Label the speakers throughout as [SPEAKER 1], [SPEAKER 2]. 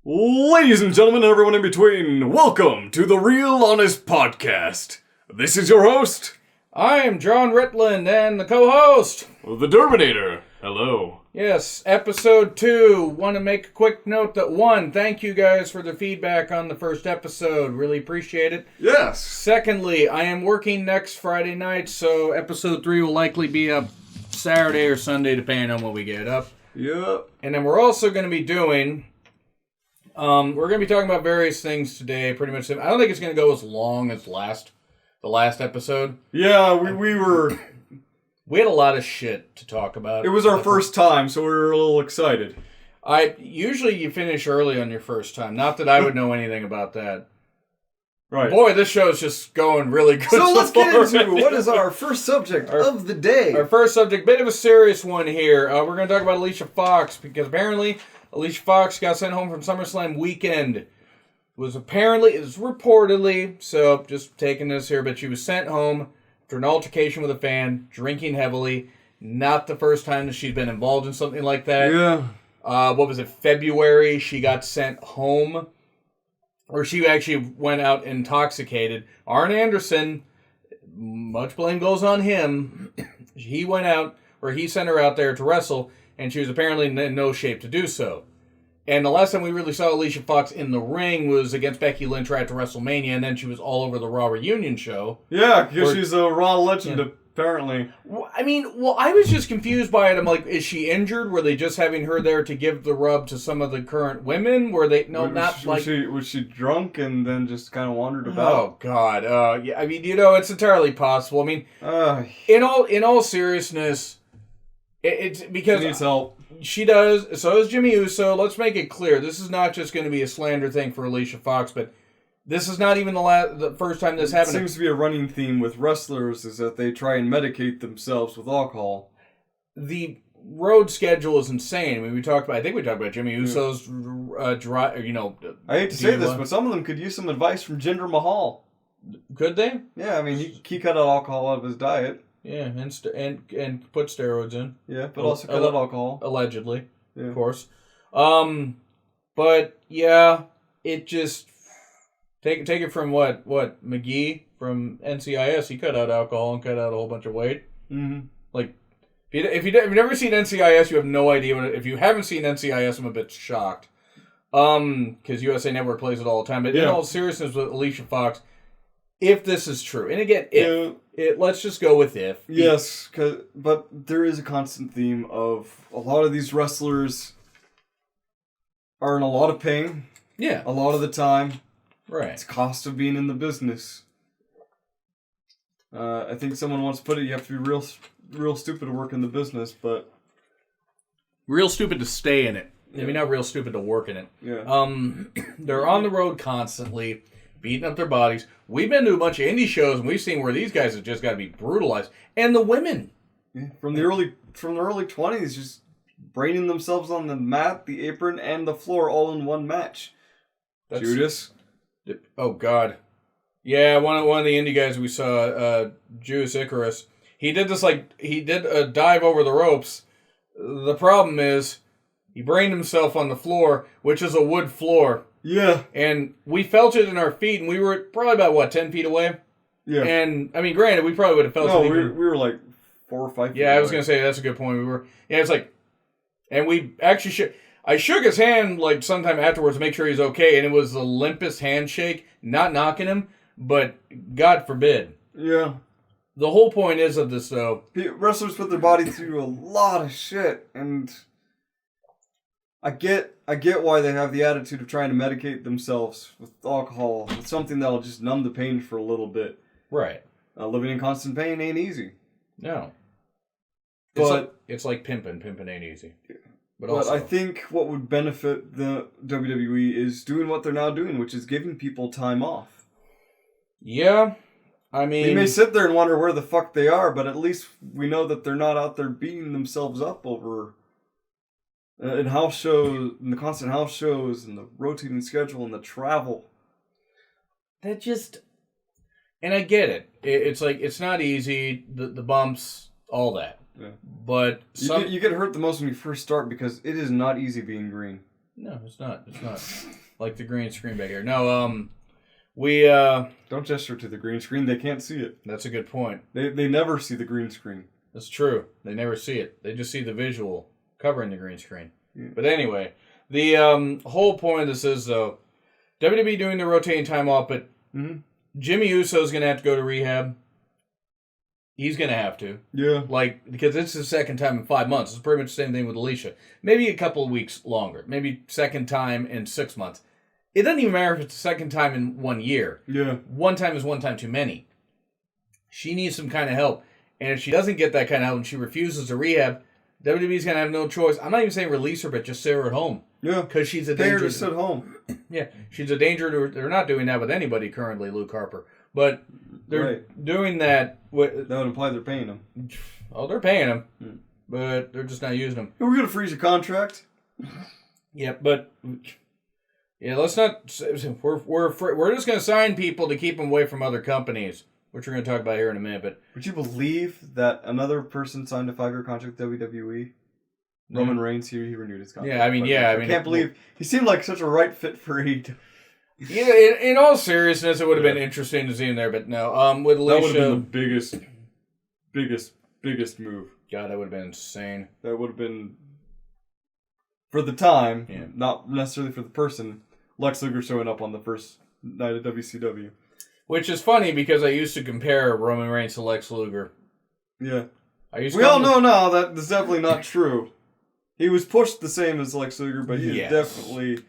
[SPEAKER 1] Ladies and gentlemen, and everyone in between, welcome to the Real Honest Podcast. This is your host,
[SPEAKER 2] I am John Ritland, and the co-host,
[SPEAKER 1] the Terminator. Hello.
[SPEAKER 2] Yes, episode 2. Want to make a quick note that 1, thank you guys for the feedback on the first episode. Really appreciate it.
[SPEAKER 1] Yes.
[SPEAKER 2] Secondly, I am working next Friday night, so episode 3 will likely be up Saturday or Sunday, depending on when we get up.
[SPEAKER 1] Yep.
[SPEAKER 2] And then we're also going to be doing... we're going to be talking about various things today, pretty much. I don't think it's going to go as long as the last episode.
[SPEAKER 1] Yeah, we were...
[SPEAKER 2] We had a lot of shit to talk about.
[SPEAKER 1] It was our first time, so we were a little excited.
[SPEAKER 2] Usually you finish early on your first time. Not that I would know anything about that.
[SPEAKER 1] Right.
[SPEAKER 2] Boy, this show is just going really good.
[SPEAKER 1] So let's get into what is our first subject of the day.
[SPEAKER 2] Our first subject, bit of a serious one here. We're going to talk about Alicia Fox, because apparently Alicia Fox got sent home from SummerSlam weekend. It was reportedly, so just taking this here, but she was sent home after an altercation with a fan, drinking heavily. Not the first time that she's been involved in something like that.
[SPEAKER 1] Yeah.
[SPEAKER 2] What was it, February, she got sent home. Or she actually went out intoxicated. Arn Anderson, much blame goes on him. He went out, or he sent her out there to wrestle, and she was apparently in no shape to do so. And the last time we really saw Alicia Fox in the ring was against Becky Lynch right at WrestleMania, and then she was all over the Raw Reunion show.
[SPEAKER 1] Yeah, because she's a Raw legend, apparently.
[SPEAKER 2] I was just confused by it. I'm like, is she injured? Were they just having her there to give the rub to some of the current women? Were they... No, not like...
[SPEAKER 1] Was she drunk and then just kind of wandered about?
[SPEAKER 2] Oh, God. Yeah, I mean, it's entirely possible. I mean, in all seriousness, it's because...
[SPEAKER 1] She needs help.
[SPEAKER 2] She does. So does Jimmy Uso. Let's make it clear. This is not just going to be a slander thing for Alicia Fox, but this is not even the first time this happened.
[SPEAKER 1] It seems to be a running theme with wrestlers is that they try and medicate themselves with alcohol.
[SPEAKER 2] The road schedule is insane. I mean, I think we talked about Jimmy Uso's
[SPEAKER 1] I hate to say this, but some of them could use some advice from Jinder Mahal.
[SPEAKER 2] Could they?
[SPEAKER 1] Yeah, I mean, he cut out alcohol out of his diet.
[SPEAKER 2] Yeah, and put steroids in.
[SPEAKER 1] Yeah, but also cut out alcohol.
[SPEAKER 2] Allegedly,
[SPEAKER 1] yeah.
[SPEAKER 2] Of course. But yeah, it just take it from what McGee from NCIS. He cut out alcohol and cut out a whole bunch of weight.
[SPEAKER 1] Mm-hmm.
[SPEAKER 2] Like, if you've never seen NCIS, you have no idea. If you haven't seen NCIS, I'm a bit shocked. Because USA Network plays it all the time. But in all seriousness, with Alicia Fox, if this is true, and again, let's just go with if.
[SPEAKER 1] Yes, but there is a constant theme of a lot of these wrestlers are in a lot of pain.
[SPEAKER 2] Yeah.
[SPEAKER 1] A lot of the time.
[SPEAKER 2] Right.
[SPEAKER 1] It's the cost of being in the business. I think someone once put it, you have to be real stupid to work in the business, but...
[SPEAKER 2] Real stupid to stay in it. Yeah. Maybe not real stupid to work in it.
[SPEAKER 1] Yeah.
[SPEAKER 2] They're on the road constantly, beating up their bodies. We've been to a bunch of indie shows, and we've seen where these guys have just got to be brutalized. And the women.
[SPEAKER 1] Yeah, from the early 20s, just braining themselves on the mat, the apron, and the floor all in one match. Judas.
[SPEAKER 2] Oh, God. Yeah, one of the indie guys we saw, Judas Icarus, he did a dive over the ropes. The problem is, he brained himself on the floor, which is a wood floor.
[SPEAKER 1] Yeah.
[SPEAKER 2] And we felt it in our feet, and we were probably about, 10 feet away?
[SPEAKER 1] Yeah.
[SPEAKER 2] And, I mean, granted, we probably would have felt it.
[SPEAKER 1] No, we were like 4 or 5 feet
[SPEAKER 2] Yeah,
[SPEAKER 1] away.
[SPEAKER 2] I was going to say, that's a good point. It's like, and we actually I shook his hand, like, sometime afterwards to make sure he's okay, and it was the limpest handshake, not knocking him, but God forbid.
[SPEAKER 1] Yeah.
[SPEAKER 2] The whole point is of this, though.
[SPEAKER 1] Wrestlers put their body through a lot of shit, and I get why they have the attitude of trying to medicate themselves with alcohol, with something that'll just numb the pain for a little bit.
[SPEAKER 2] Right.
[SPEAKER 1] Living in constant pain ain't easy.
[SPEAKER 2] No.
[SPEAKER 1] But
[SPEAKER 2] it's like pimping. Pimping ain't easy.
[SPEAKER 1] But I think what would benefit the WWE is doing what they're now doing, which is giving people time off.
[SPEAKER 2] Yeah. I mean...
[SPEAKER 1] They may sit there and wonder where the fuck they are, but at least we know that they're not out there beating themselves up over... in house shows, in the constant house shows, and the rotating schedule, and the travel.
[SPEAKER 2] That just... And I get it. It's like, it's not easy, the bumps, all that.
[SPEAKER 1] Yeah.
[SPEAKER 2] But
[SPEAKER 1] you get hurt the most when you first start because it is not easy being green.
[SPEAKER 2] No, it's not. It's not. Like the green screen back here. No, we,
[SPEAKER 1] Don't gesture to the green screen. They can't see it.
[SPEAKER 2] That's a good point.
[SPEAKER 1] They never see the green screen.
[SPEAKER 2] That's true. They never see it. They just see the visual covering the green screen.
[SPEAKER 1] Yeah.
[SPEAKER 2] But anyway, the whole point of this is, though, WWE doing the rotating time off, but Jimmy Uso's going to have to go to rehab. He's going to have to.
[SPEAKER 1] Yeah.
[SPEAKER 2] Because it's the second time in 5 months. It's pretty much the same thing with Alicia. Maybe a couple of weeks longer. Maybe second time in 6 months. It doesn't even matter if it's the second time in 1 year.
[SPEAKER 1] Yeah.
[SPEAKER 2] One time is one time too many. She needs some kind of help. And if she doesn't get that kind of help and she refuses to rehab, WWE's going to have no choice. I'm not even saying release her, but just sit her at home.
[SPEAKER 1] Yeah.
[SPEAKER 2] Because she's a
[SPEAKER 1] Pay her
[SPEAKER 2] danger.
[SPEAKER 1] to sit home.
[SPEAKER 2] Yeah. She's a danger to... They're not doing that with anybody currently, Luke Harper. But they're doing that with...
[SPEAKER 1] That would imply they're paying him.
[SPEAKER 2] Oh, they're paying him. But they're just not using them.
[SPEAKER 1] We're going to freeze your contract.
[SPEAKER 2] Yeah, but... Yeah, let's not... We're just going to sign people to keep them away from other companies, which we're going to talk about here in a minute. But
[SPEAKER 1] would you believe that another person signed a 5-year contract with WWE? Roman Reigns, he renewed his contract.
[SPEAKER 2] Yeah, I mean...
[SPEAKER 1] I can't believe... He seemed like such a right fit for AEW.
[SPEAKER 2] Yeah, in all seriousness, it would have been interesting to see him there, but no. With Alicia...
[SPEAKER 1] That would have been the biggest move.
[SPEAKER 2] God, that would have been insane.
[SPEAKER 1] That would have been... For the time, not necessarily for the person, Lex Luger showing up on the first night of WCW.
[SPEAKER 2] Which is funny because I used to compare Roman Reigns to Lex Luger.
[SPEAKER 1] Yeah.
[SPEAKER 2] We all
[SPEAKER 1] know now that is definitely not true. He was pushed the same as Lex Luger, but he is definitely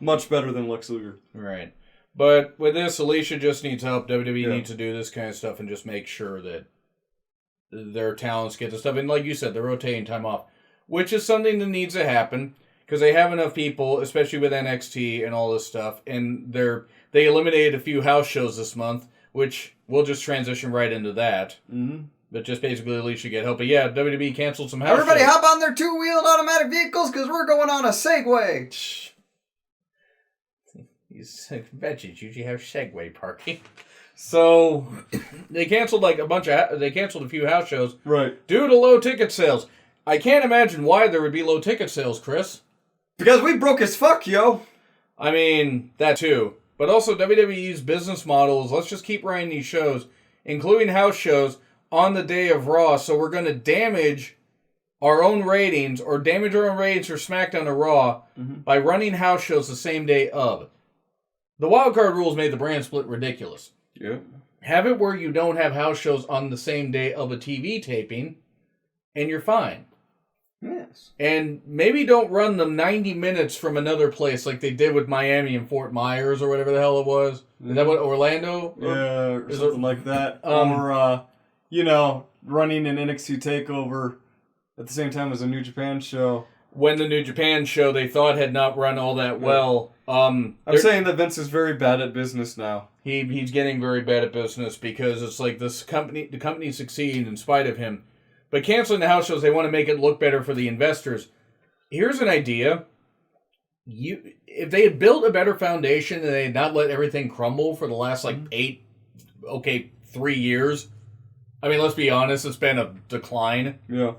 [SPEAKER 1] much better than Lex Luger.
[SPEAKER 2] Right. But with this, Alicia just needs help. WWE needs to do this kind of stuff and just make sure that their talents get the stuff. And like you said, they're rotating time off, which is something that needs to happen because they have enough people, especially with NXT and all this stuff. And they eliminated a few house shows this month, which we'll just transition right into that. Mm-hmm. But just basically Alicia get help. But yeah, WWE canceled some house
[SPEAKER 1] Everybody
[SPEAKER 2] shows.
[SPEAKER 1] hop on their two-wheeled automatic vehicles because we're going on a Segway.
[SPEAKER 2] I bet you usually have Segway parking. So they canceled they canceled a few house shows,
[SPEAKER 1] right?
[SPEAKER 2] Due to low ticket sales. I can't imagine why there would be low ticket sales, Chris.
[SPEAKER 1] Because we broke as fuck, yo.
[SPEAKER 2] I mean that too, but also WWE's business model is let's just keep running these shows, including house shows, on the day of Raw. So we're going to damage our own ratings or damage our own ratings for SmackDown or Raw by running house shows the same day of. The wildcard rules made the brand split ridiculous.
[SPEAKER 1] Yeah.
[SPEAKER 2] Have it where you don't have house shows on the same day of a TV taping, and you're fine.
[SPEAKER 1] Yes.
[SPEAKER 2] And maybe don't run them 90 minutes from another place like they did with Miami and Fort Myers or whatever the hell it was. Is that what, Orlando?
[SPEAKER 1] Yeah, or something like that. Or, running an NXT TakeOver at the same time as a New Japan show.
[SPEAKER 2] When the New Japan show they thought had not run all that well.
[SPEAKER 1] I'm saying that Vince is very bad at business now.
[SPEAKER 2] He's getting very bad at business because it's like the company succeeding in spite of him. But canceling the house shows, they want to make it look better for the investors. Here's an idea. If they had built a better foundation and they had not let everything crumble for the last 3 years. I mean, let's be honest, it's been a decline.
[SPEAKER 1] Yeah.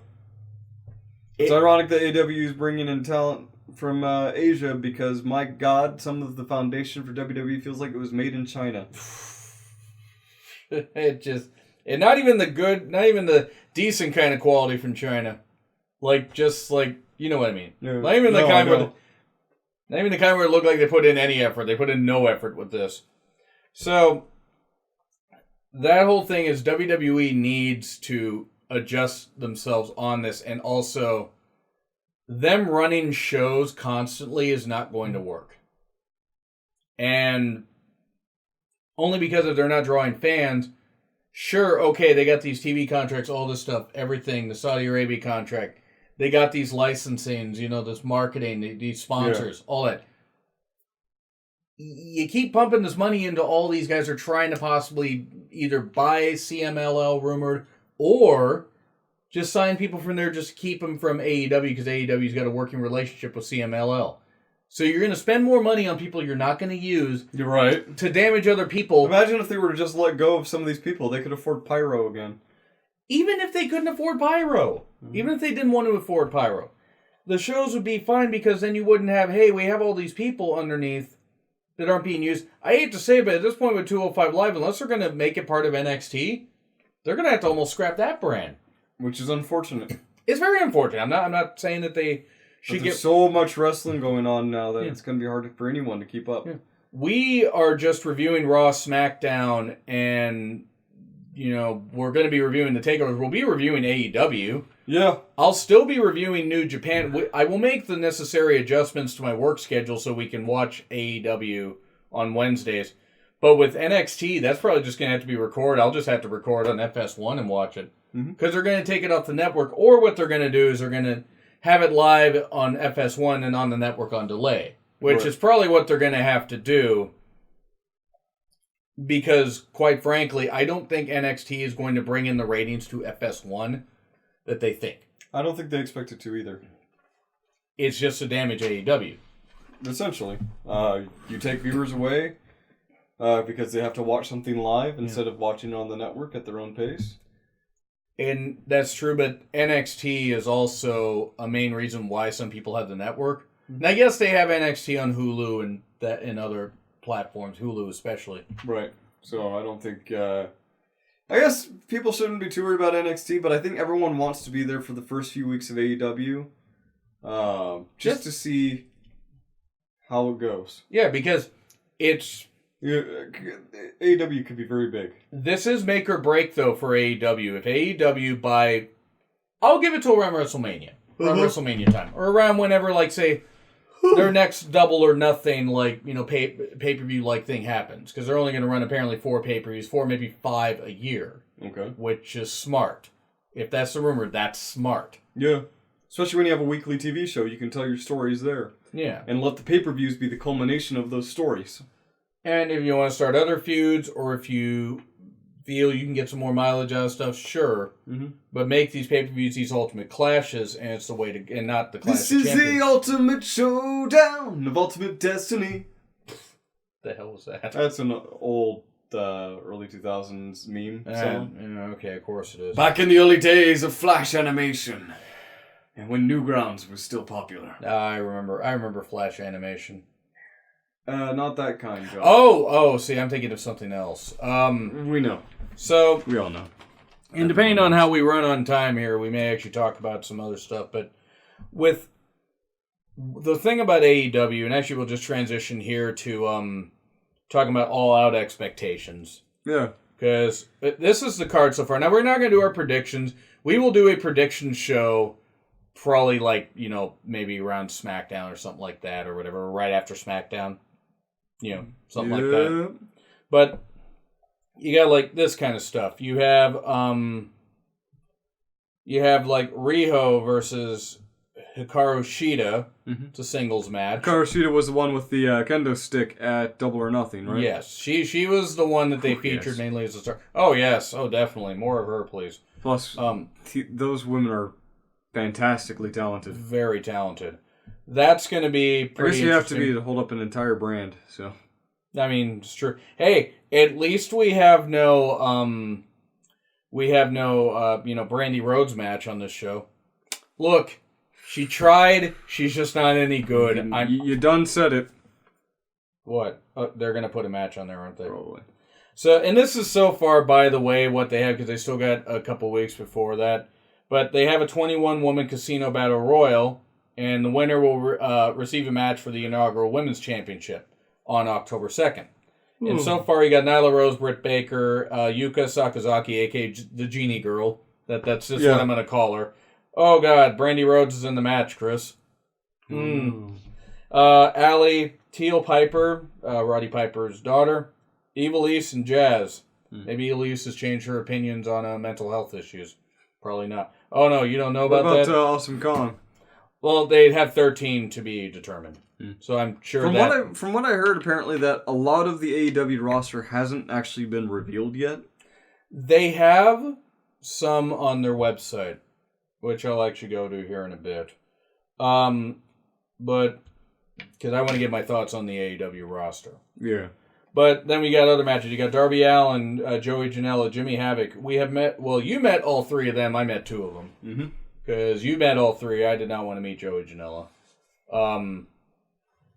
[SPEAKER 1] It's ironic that AEW is bringing in talent from Asia because, my God, some of the foundation for WWE feels like it was made in China.
[SPEAKER 2] Not even the decent kind of quality from China. You know what I mean.
[SPEAKER 1] Yeah.
[SPEAKER 2] Not even the kind where it looked like they put in any effort. They put in no effort with this. So, that whole thing is WWE needs to adjust themselves on this, and also them running shows constantly is not going to work. And only because if they're not drawing fans, sure, okay, they got these TV contracts, all this stuff, everything, the Saudi Arabia contract, they got these licensings, this marketing, these sponsors, all that. You keep pumping this money into all these guys are trying to possibly either buy CMLL rumored or just sign people from there just to keep them from AEW because AEW's got a working relationship with CMLL. So you're going to spend more money on people you're not going to use.
[SPEAKER 1] You're right.
[SPEAKER 2] To damage other people.
[SPEAKER 1] Imagine if they were to just let go of some of these people. They could afford Pyro again.
[SPEAKER 2] Even if they couldn't afford Pyro. Mm-hmm. Even if they didn't want to afford Pyro. the shows would be fine because then you wouldn't have, hey, we have all these people underneath that aren't being used. I hate to say it, but at this point with 205 Live, unless they're going to make it part of NXT, they're going to have to almost scrap that brand.
[SPEAKER 1] Which is unfortunate.
[SPEAKER 2] It's very unfortunate. I'm not saying that they should
[SPEAKER 1] there's so much wrestling going on now that it's going to be hard for anyone to keep up.
[SPEAKER 2] Yeah. We are just reviewing Raw, SmackDown, and, we're going to be reviewing the takeovers. We'll be reviewing AEW.
[SPEAKER 1] Yeah.
[SPEAKER 2] I'll still be reviewing New Japan. I will make the necessary adjustments to my work schedule so we can watch AEW on Wednesdays. But with NXT, that's probably just going to have to be recorded. I'll just have to record on FS1 and watch it. Because they're going to take it off the network. Or what they're going to do is they're going to have it live on FS1 and on the network on delay. Which is probably what they're going to have to do. Because, quite frankly, I don't think NXT is going to bring in the ratings to FS1 that they think.
[SPEAKER 1] I don't think they expect it to either.
[SPEAKER 2] It's just to damage AEW.
[SPEAKER 1] Essentially. You take viewers away because they have to watch something live instead of watching it on the network at their own pace.
[SPEAKER 2] And that's true, but NXT is also a main reason why some people have the network. And I guess they have NXT on Hulu and other platforms, Hulu especially.
[SPEAKER 1] Right. So I don't think... I guess people shouldn't be too worried about NXT, but I think everyone wants to be there for the first few weeks of AEW. Just to see how it goes.
[SPEAKER 2] Yeah, because it's...
[SPEAKER 1] AEW could be very big.
[SPEAKER 2] This is make or break, though, for AEW. If AEW I'll give it to around WrestleMania. Around WrestleMania time. Or around whenever, say, their next double or nothing, pay-per-view thing happens. Because they're only going to run, apparently, 4 pay-per-views. 4, maybe 5 a year.
[SPEAKER 1] Okay.
[SPEAKER 2] Which is smart. If that's the rumor, that's smart.
[SPEAKER 1] Yeah. Especially when you have a weekly TV show, you can tell your stories there.
[SPEAKER 2] Yeah.
[SPEAKER 1] And let the pay-per-views be the culmination of those stories.
[SPEAKER 2] And if you want to start other feuds, or if you feel you can get some more mileage out of stuff, sure. But make these pay-per-views these ultimate clashes, and it's the way to... And not the Clash
[SPEAKER 1] This
[SPEAKER 2] of
[SPEAKER 1] is
[SPEAKER 2] Champions.
[SPEAKER 1] the ultimate showdown of ultimate destiny.
[SPEAKER 2] The hell was that?
[SPEAKER 1] That's an old early 2000s meme song.
[SPEAKER 2] Yeah, okay, of course it is.
[SPEAKER 1] Back in the early days of Flash animation. And when Newgrounds was still popular.
[SPEAKER 2] I remember Flash animation.
[SPEAKER 1] Not that kind, John.
[SPEAKER 2] Oh, see, I'm thinking of something else.
[SPEAKER 1] We know.
[SPEAKER 2] So,
[SPEAKER 1] We all know.
[SPEAKER 2] and depending on how we run on time here, we may actually talk about some other stuff, but with the thing about AEW, and actually we'll just transition here to talking about all-out expectations.
[SPEAKER 1] Yeah.
[SPEAKER 2] Because this is the card so far. Now, we're not going to do our predictions. We will do a prediction show probably maybe around SmackDown or something like that, or whatever, right after SmackDown. Something like that. But you got this kind of stuff. You have Riho versus Hikaru Shida. It's a singles match.
[SPEAKER 1] Hikaru Shida was the one with the kendo stick at Double or Nothing, right?
[SPEAKER 2] Yes, she was the one that they featured mainly as a star. Oh yes, oh definitely, more of her, please.
[SPEAKER 1] Plus, those women are fantastically talented.
[SPEAKER 2] Very talented. That's going to be pretty
[SPEAKER 1] I guess you have to be to hold up an entire brand, so...
[SPEAKER 2] I mean, it's true. Hey, at least we have no Brandy Rhodes match on this show. Look, she tried. She's just not any good.
[SPEAKER 1] You done said it.
[SPEAKER 2] What? They're going to put a match on there, aren't they?
[SPEAKER 1] Probably.
[SPEAKER 2] So, and this is so far, by the way, what they have, because they still got a couple weeks before that. But they have a 21-woman casino battle royal, and the winner will receive a match for the inaugural Women's Championship on October 2nd. And so far, you got Nyla Rose, Britt Baker, Yuka Sakazaki, a.k.a. the Genie Girl. That's just what I'm going to call her. Oh, God. Brandy Rhodes is in the match, Chris. Allie, Teal Piper, Roddy Piper's daughter, Ivelisse, and Jazz. Maybe Ivelisse has changed her opinions on mental health issues. Probably not. Oh, no, you don't know about that?
[SPEAKER 1] What about Awesome Kong?
[SPEAKER 2] Well, they have 13 to be determined. So I'm sure
[SPEAKER 1] From what I heard, apparently, that a lot of the AEW roster hasn't actually been revealed yet.
[SPEAKER 2] They have some on their website, which I'll actually go to here in a bit. But, because I want to get my thoughts on the AEW roster.
[SPEAKER 1] Yeah.
[SPEAKER 2] But then we got other matches. You got Darby Allin, Joey Janela, Jimmy Havoc. We have met, well, you met all 3 of them. I met 2 of them. Because you met all three. I did not want to meet Joey Janela.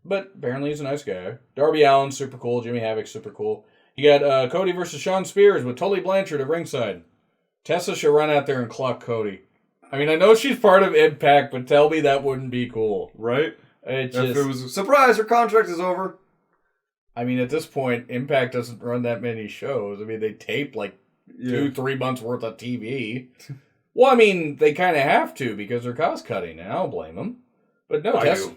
[SPEAKER 2] But apparently he's a nice guy. Darby Allin's super cool. Jimmy Havoc's super cool. You got Cody versus Sean Spears with Tully Blanchard at ringside. Tessa should run out there and clock Cody. I mean, I know she's part of Impact, but tell me that wouldn't be cool.
[SPEAKER 1] Right?
[SPEAKER 2] If
[SPEAKER 1] it was a surprise, her contract is over.
[SPEAKER 2] I mean, at this point, Impact doesn't run that many shows. I mean, they tape like 2-3 months worth of TV. Well, I mean, they kind of have to because they're cost cutting, and I don't blame them. But no, Tessa.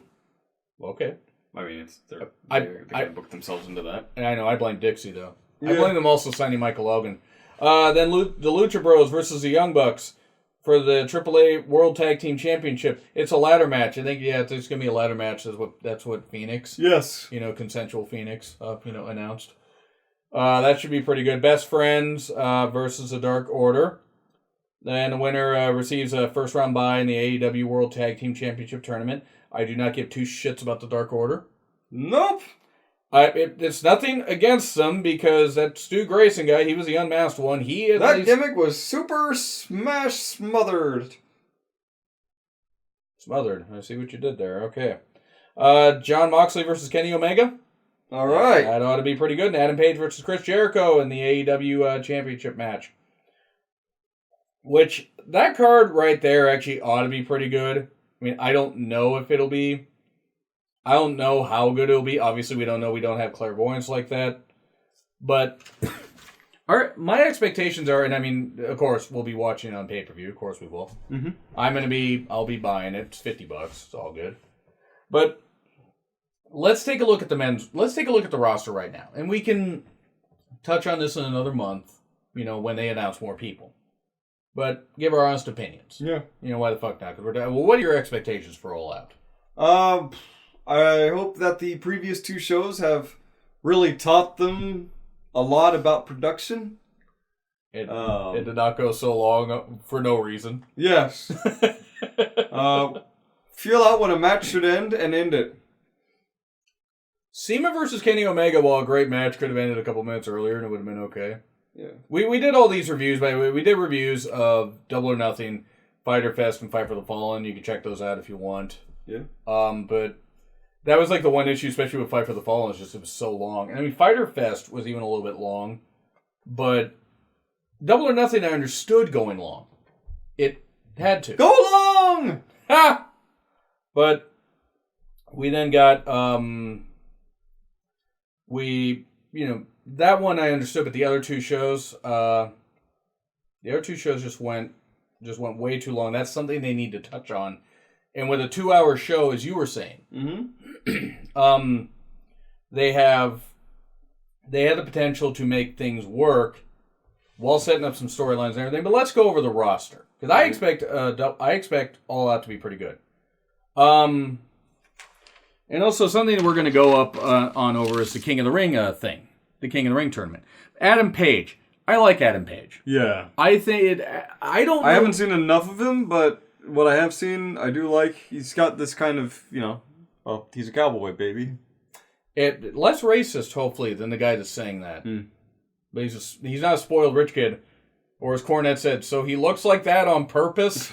[SPEAKER 2] Okay.
[SPEAKER 1] I mean, they can book themselves into that.
[SPEAKER 2] And I know, I blame Dixie, though. Yeah. I blame them also signing Michael Logan. Then the Lucha Bros versus the Young Bucks for the AAA World Tag Team Championship. It's a ladder match. I think, there's going to be a ladder match. That's what Phoenix.
[SPEAKER 1] Yes.
[SPEAKER 2] Consensual Phoenix, announced. That should be pretty good. Best Friends versus the Dark Order. Then the winner receives a first-round bye in the AEW World Tag Team Championship Tournament. I do not give two shits about the Dark Order.
[SPEAKER 1] Nope.
[SPEAKER 2] It's nothing against them because that Stu Grayson guy, he was the unmasked one. That
[SPEAKER 1] gimmick was super smash smothered.
[SPEAKER 2] Smothered. I see what you did there. Okay. John Moxley versus Kenny Omega.
[SPEAKER 1] All right.
[SPEAKER 2] That ought to be pretty good. And Adam Page versus Chris Jericho in the AEW Championship match. Which, that card right there actually ought to be pretty good. I mean, I don't know if it'll be. I don't know how good it'll be. Obviously, we don't know. We don't have clairvoyance like that. But my expectations are, and I mean, of course, we'll be watching it on pay-per-view. Of course we will. Mm-hmm. I'll be buying it. It's $50. It's all good. But let's take a look at let's take a look at the roster right now. And we can touch on this in another month, when they announce more people. But give our honest opinions.
[SPEAKER 1] Yeah.
[SPEAKER 2] Why the fuck not? Because what are your expectations for All Out?
[SPEAKER 1] I hope that the previous two shows have really taught them a lot about production.
[SPEAKER 2] It did not go so long for no reason.
[SPEAKER 1] Yes. Feel out when a match should end and end it.
[SPEAKER 2] Cena versus Kenny Omega, while a great match, could have ended a couple minutes earlier and it would have been okay.
[SPEAKER 1] Yeah.
[SPEAKER 2] We did all these reviews, by the way. We did reviews of Double or Nothing, Fyter Fest, and Fight for the Fallen. You can check those out if you want.
[SPEAKER 1] Yeah.
[SPEAKER 2] But that was like the one issue, especially with Fight for the Fallen, it was so long. I mean, Fyter Fest was even a little bit long, but Double or Nothing I understood going long. It had to.
[SPEAKER 1] Go long!
[SPEAKER 2] Ha! But we then got, that one I understood, but the other two shows, just went way too long. That's something they need to touch on. And with a 2-hour show, as you were saying, they have the potential to make things work while setting up some storylines and everything. But let's go over the roster because I expect All Out to be pretty good. And also something we're going to go up on over is the King of the Ring thing, the King of the Ring tournament. Adam Page. I like Adam Page.
[SPEAKER 1] Yeah.
[SPEAKER 2] I think I don't know.
[SPEAKER 1] I haven't seen enough of him, but what I have seen, I do like. He's got this kind of, he's a cowboy, baby.
[SPEAKER 2] Less racist, hopefully, than the guy that's saying that. But he's not a spoiled rich kid. Or as Cornette said, so he looks like that on purpose.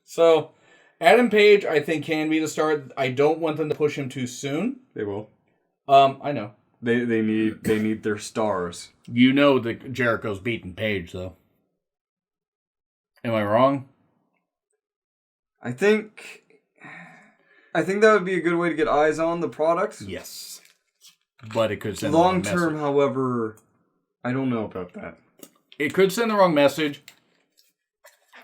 [SPEAKER 2] So, Adam Page, I think, can be the start. I don't want them to push him too soon.
[SPEAKER 1] They will.
[SPEAKER 2] I know.
[SPEAKER 1] They need their stars.
[SPEAKER 2] You know that Jericho's beating Page, though. Am I wrong?
[SPEAKER 1] I think that would be a good way to get eyes on the product.
[SPEAKER 2] Yes. But it could send
[SPEAKER 1] long term, however, I don't know about that.
[SPEAKER 2] It could send the wrong message.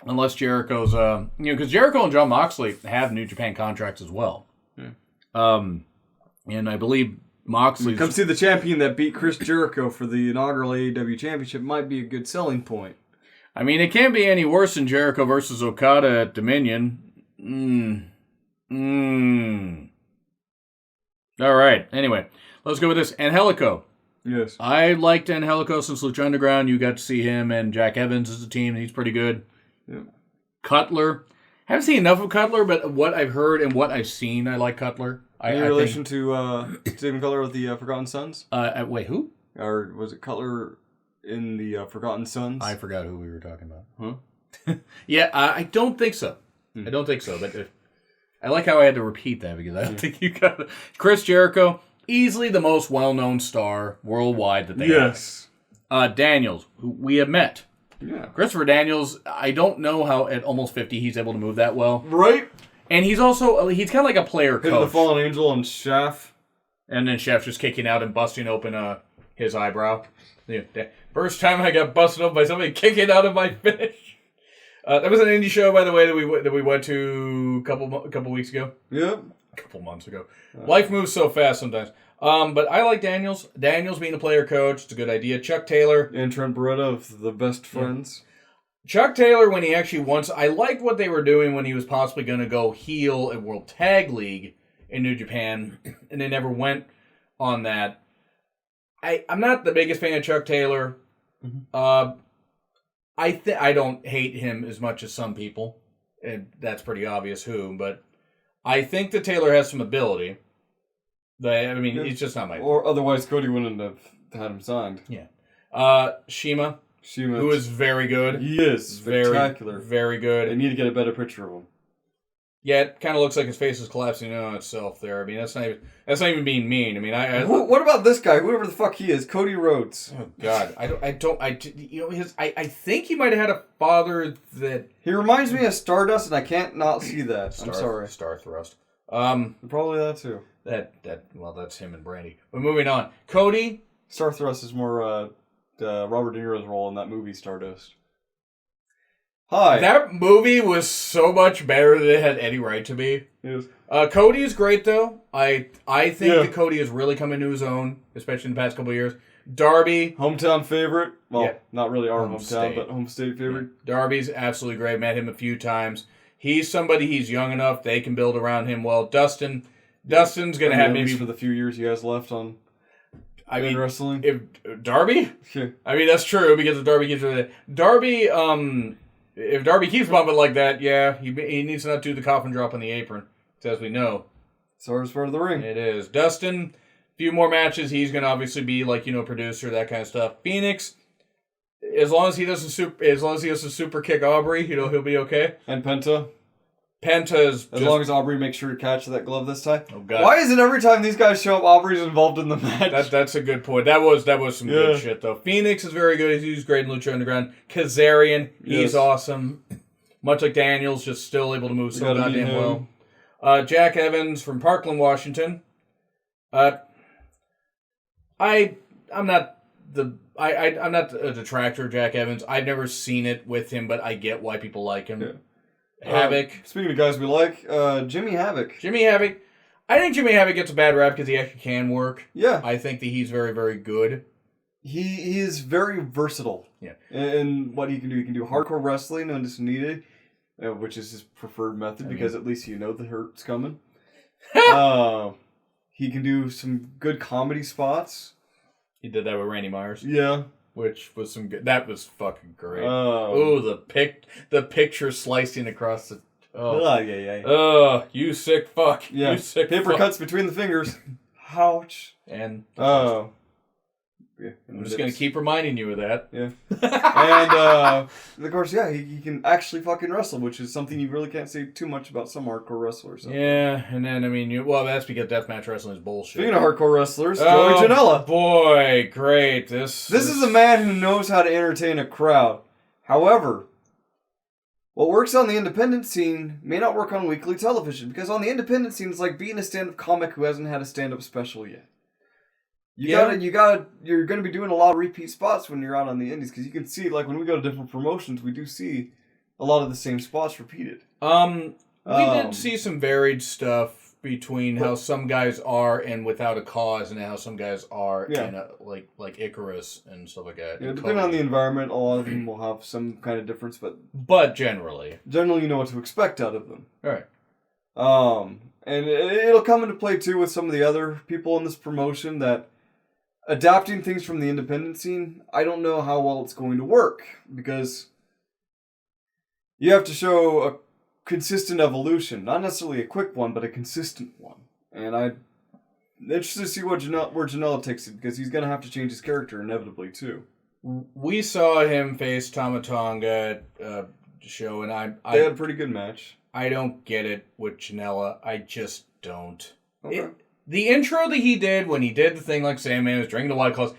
[SPEAKER 2] Unless Jericho's, because Jericho and John Moxley have New Japan contracts as well.
[SPEAKER 1] Yeah.
[SPEAKER 2] And I believe Moxley.
[SPEAKER 1] Come see the champion that beat Chris Jericho for the inaugural AEW championship might be a good selling point.
[SPEAKER 2] I mean, it can't be any worse than Jericho versus Okada at Dominion. All right. Anyway, let's go with this. Angelico.
[SPEAKER 1] Yes.
[SPEAKER 2] I liked Angelico since Lucha Underground. You got to see him and Jack Evans as a team. He's pretty good.
[SPEAKER 1] Yeah.
[SPEAKER 2] Cutler. Haven't seen enough of Cutler, but what I've heard and what I've seen, I like Cutler.
[SPEAKER 1] In relation to Stephen Cutler of the Forgotten Sons?
[SPEAKER 2] Wait, who?
[SPEAKER 1] Or was it Cutler in the Forgotten Sons?
[SPEAKER 2] I forgot who we were talking about.
[SPEAKER 1] Huh?
[SPEAKER 2] Yeah, I don't think so. I don't think so, but I like how I had to repeat that because I don't think you got it. Chris Jericho, easily the most well-known star worldwide that they have. Daniels, who we have met.
[SPEAKER 1] Yeah.
[SPEAKER 2] Christopher Daniels, I don't know how at almost 50 he's able to move that well.
[SPEAKER 1] Right?
[SPEAKER 2] And he's also, he's kind of like a player
[SPEAKER 1] Hit
[SPEAKER 2] coach.
[SPEAKER 1] the Fallen Angel and Chef.
[SPEAKER 2] And then Chef's just kicking out and busting open his eyebrow. Yeah, first time I got busted up by somebody kicking out of my finish. That was an indie show, by the way, that we went to a couple weeks ago.
[SPEAKER 1] Yep.
[SPEAKER 2] A couple months ago. Life moves so fast sometimes. But I like Daniels. Daniels being a player coach, it's a good idea. Chuck Taylor.
[SPEAKER 1] And Trent Beretta of the Best Friends.
[SPEAKER 2] Chuck Taylor, when he actually I liked what they were doing when he was possibly going to go heel at World Tag League in New Japan, and they never went on that. I'm not the biggest fan of Chuck Taylor. Mm-hmm. I don't hate him as much as some people, and that's pretty obvious who, but I think that Taylor has some ability. It's just not my...
[SPEAKER 1] Or otherwise Cody wouldn't have had him signed.
[SPEAKER 2] Yeah. Shima, who is very good.
[SPEAKER 1] He is. Spectacular.
[SPEAKER 2] Very good.
[SPEAKER 1] They need to get a better picture of him.
[SPEAKER 2] Yeah, it kind of looks like his face is collapsing in on itself there. I mean, that's not even being mean. I mean,
[SPEAKER 1] what about this guy? Whoever the fuck he is, Cody Rhodes.
[SPEAKER 2] Oh God, I think he might have had a father that
[SPEAKER 1] he reminds me of Stardust, and I can't not see that. I'm sorry,
[SPEAKER 2] Star Thrust.
[SPEAKER 1] Probably that too.
[SPEAKER 2] That's him and Brandy. But moving on, Cody.
[SPEAKER 1] Star Thrust is more Robert De Niro's role in that movie Stardust. Hi.
[SPEAKER 2] That movie was so much better than it had any right to be.
[SPEAKER 1] Yes.
[SPEAKER 2] Cody is great, though. I think that Cody has really come into his own, especially in the past couple of years. Darby.
[SPEAKER 1] Hometown favorite. Well, not really our hometown, but home state favorite.
[SPEAKER 2] Yeah. Darby's absolutely great. Met him a few times. He's young enough. They can build around him well. Dustin's going to have maybe...
[SPEAKER 1] for the few years he has left on wrestling.
[SPEAKER 2] If Darby?
[SPEAKER 1] Yeah.
[SPEAKER 2] I mean, that's true, because if Darby keeps... If Darby keeps bumping like that, he needs to not do the coffin drop on the apron, as we know.
[SPEAKER 1] It's the hardest part of the ring.
[SPEAKER 2] It is. Dustin, a few more matches, he's going to obviously be producer, that kind of stuff. Phoenix, as long as he doesn't super kick Aubrey, he'll be okay.
[SPEAKER 1] And Penta.
[SPEAKER 2] As
[SPEAKER 1] long as Aubrey makes sure to catch that glove this time.
[SPEAKER 2] Oh God!
[SPEAKER 1] Why is it every time these guys show up, Aubrey's involved in the match?
[SPEAKER 2] That's a good point. That was some good shit though. Phoenix is very good. He's great in Lucha Underground. Kazarian, he's awesome. Much like Daniels, just still able to move so goddamn well. Jack Evans from Parkland, Washington. I'm not a detractor of Jack Evans. I've never seen it with him, but I get why people like him. Yeah. Havoc.
[SPEAKER 1] Speaking of guys we like, Jimmy Havoc.
[SPEAKER 2] I think Jimmy Havoc gets a bad rap because he actually can work.
[SPEAKER 1] Yeah.
[SPEAKER 2] I think that he's very, very good.
[SPEAKER 1] He is very versatile.
[SPEAKER 2] Yeah.
[SPEAKER 1] In what he can do. He can do hardcore wrestling when it's needed, which is his preferred method because at least the hurt's coming. He can do some good comedy spots.
[SPEAKER 2] He did that with Randy Myers.
[SPEAKER 1] Yeah.
[SPEAKER 2] Which was some good. That was fucking great. Oh, the picture slicing across the. Oh, you sick fuck.
[SPEAKER 1] Yeah.
[SPEAKER 2] You sick
[SPEAKER 1] Paper
[SPEAKER 2] fuck.
[SPEAKER 1] cuts between the fingers. Ouch.
[SPEAKER 2] And.
[SPEAKER 1] Yeah,
[SPEAKER 2] I'm just going to keep reminding you of that.
[SPEAKER 1] Yeah. And, of course, he can actually fucking wrestle, which is something you really can't say too much about some hardcore wrestlers.
[SPEAKER 2] Yeah, and then, that's because deathmatch wrestling is bullshit.
[SPEAKER 1] Speaking of hardcore wrestlers, Joey Janela.
[SPEAKER 2] Boy, great. This
[SPEAKER 1] is a man who knows how to entertain a crowd. However, what works on the independent scene may not work on weekly television, because on the independent scene, it's like being a stand-up comic who hasn't had a stand-up special yet. You're going to be doing a lot of repeat spots when you're out on the indies, because you can see, like, when we go to different promotions, we do see a lot of the same spots repeated.
[SPEAKER 2] We did see some varied stuff between how some guys are and Without a Cause, and how some guys are in like Icarus and stuff like that.
[SPEAKER 1] Yeah, depending on the environment, a lot of them will have some kind of difference,
[SPEAKER 2] but generally
[SPEAKER 1] you know what to expect out of them.
[SPEAKER 2] All right.
[SPEAKER 1] And it'll come into play too with some of the other people in this promotion that. Adapting things from the independent scene, I don't know how well it's going to work, because you have to show a consistent evolution. Not necessarily a quick one, but a consistent one. And I'm interested to see where Janela takes it, because he's going to have to change his character inevitably, too.
[SPEAKER 2] We saw him face Tama Tonga at show, and
[SPEAKER 1] they had a pretty good match.
[SPEAKER 2] I don't get it with Janela. I just don't.
[SPEAKER 1] Okay.
[SPEAKER 2] The intro that he did when he did the thing like Sandman was drinking the White Claws,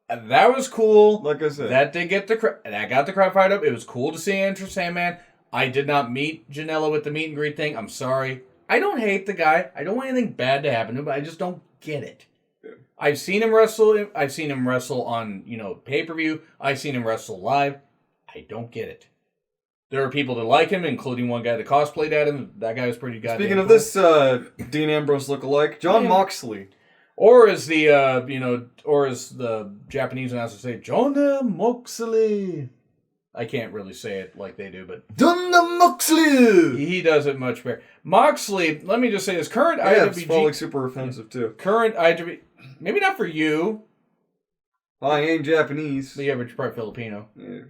[SPEAKER 2] that was cool.
[SPEAKER 1] Like I said.
[SPEAKER 2] That did get that got the crowd fired up. It was cool to see Enter Sandman. I did not meet Janela with the meet and greet thing. I'm sorry. I don't hate the guy. I don't want anything bad to happen to him, but I just don't get it.
[SPEAKER 1] Yeah.
[SPEAKER 2] I've seen him wrestle. I've seen him wrestle on, pay-per-view. I've seen him wrestle live. I don't get it. There are people that like him, including one guy that cosplayed at him. That guy was pretty goddamn
[SPEAKER 1] Speaking of
[SPEAKER 2] cool.
[SPEAKER 1] this Dean Ambrose lookalike, John Moxley.
[SPEAKER 2] Or as the Japanese announcers say, John Moxley. I can't really say it like they do, but
[SPEAKER 1] John Moxley.
[SPEAKER 2] He does it much better. Moxley, let me just say this: current
[SPEAKER 1] It's
[SPEAKER 2] IWG,
[SPEAKER 1] probably super offensive too.
[SPEAKER 2] current IWG, maybe not for you.
[SPEAKER 1] I ain't Japanese.
[SPEAKER 2] But yeah, but you're probably Filipino.
[SPEAKER 1] Yeah,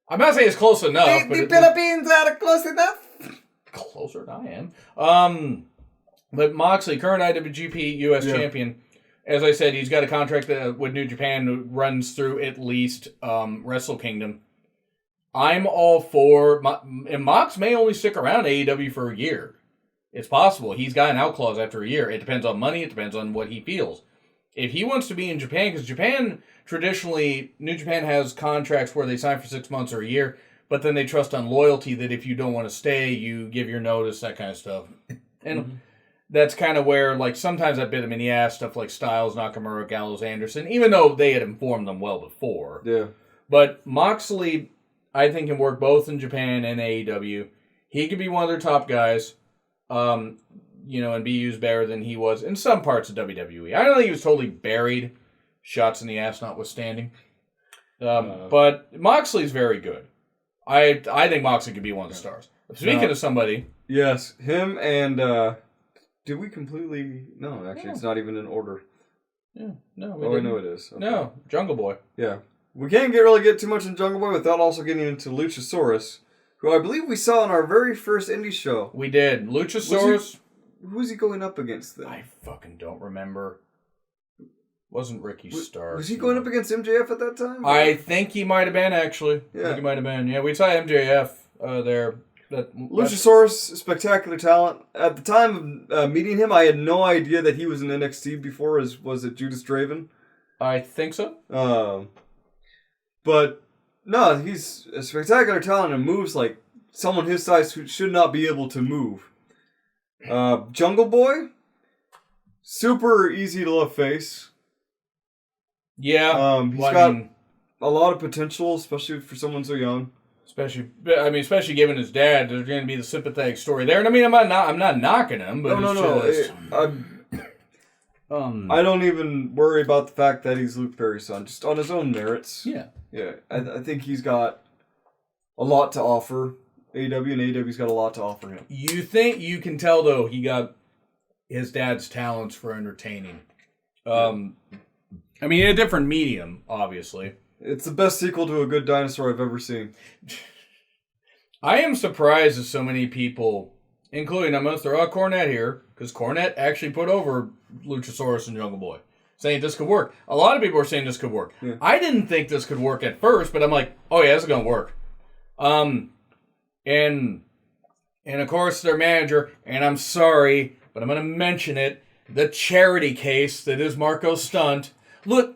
[SPEAKER 2] I'm not saying it's close enough.
[SPEAKER 1] the Philippines are close enough.
[SPEAKER 2] Closer than I am. But Moxley, current IWGP US champion, as I said, he's got a contract with New Japan that runs through at least Wrestle Kingdom. I'm all for... And Mox may only stick around AEW for a year. It's possible. He's got an out clause after a year. It depends on money. It depends on what he feels. If he wants to be in Japan, because Japan, traditionally, New Japan has contracts where they sign for 6 months or a year, but then they trust on loyalty that if you don't want to stay, you give your notice, that kind of stuff. And that's kind of where, like, sometimes I bit him in the ass, stuff like Styles, Nakamura, Gallows, Anderson, even though they had informed them well before.
[SPEAKER 1] Yeah.
[SPEAKER 2] But Moxley, I think, can work both in Japan and AEW. He could be one of their top guys, and be used better than he was in some parts of WWE. I don't think he was totally buried, shots in the ass notwithstanding. But Moxley's very good. I think Moxley could be one of the stars. Speaking of somebody...
[SPEAKER 1] Yes, him and... did we completely... No, actually, it's not even in order.
[SPEAKER 2] Yeah, no.
[SPEAKER 1] I know it is. Okay.
[SPEAKER 2] No, Jungle Boy.
[SPEAKER 1] Yeah. We can't really get too much in Jungle Boy without also getting into Luchasaurus, who I believe we saw on our very first indie show.
[SPEAKER 2] We did. Luchasaurus...
[SPEAKER 1] Who's he going up against then?
[SPEAKER 2] I fucking don't remember. Wasn't Ricky Starks.
[SPEAKER 1] Was he going up against MJF at that time?
[SPEAKER 2] I think he might have been, actually.
[SPEAKER 1] Yeah.
[SPEAKER 2] I think he might have been. Yeah, we saw MJF there.
[SPEAKER 1] Luchasaurus, spectacular talent. At the time of meeting him, I had no idea that he was in NXT before. Was it Judas Draven?
[SPEAKER 2] I think so.
[SPEAKER 1] But no, he's a spectacular talent and moves like someone his size who should not be able to move. Jungle Boy, super easy to love face.
[SPEAKER 2] Yeah.
[SPEAKER 1] He's got a lot of potential, especially for someone so young.
[SPEAKER 2] Especially given his dad, there's going to be the sympathetic story there. And I mean, I'm not knocking him, but
[SPEAKER 1] I don't even worry about the fact that he's Luke Perry's son, just on his own merits.
[SPEAKER 2] Yeah.
[SPEAKER 1] Yeah, I think he's got a lot to offer AEW, and AEW's got a lot to offer him.
[SPEAKER 2] You think you can tell, though, he got his dad's talents for entertaining. I mean, in a different medium, obviously.
[SPEAKER 1] It's the best sequel to A Good Dinosaur I've ever seen.
[SPEAKER 2] I am surprised that so many people, including, I'm going to throw out Cornette here, because Cornette actually put over Luchasaurus and Jungle Boy, saying this could work. A lot of people are saying this could work. Yeah. I didn't think this could work at first, but I'm like, oh yeah, this is going to work. And of course their manager, and I'm sorry, but I'm going to mention it, the charity case that is Marco Stunt. Look,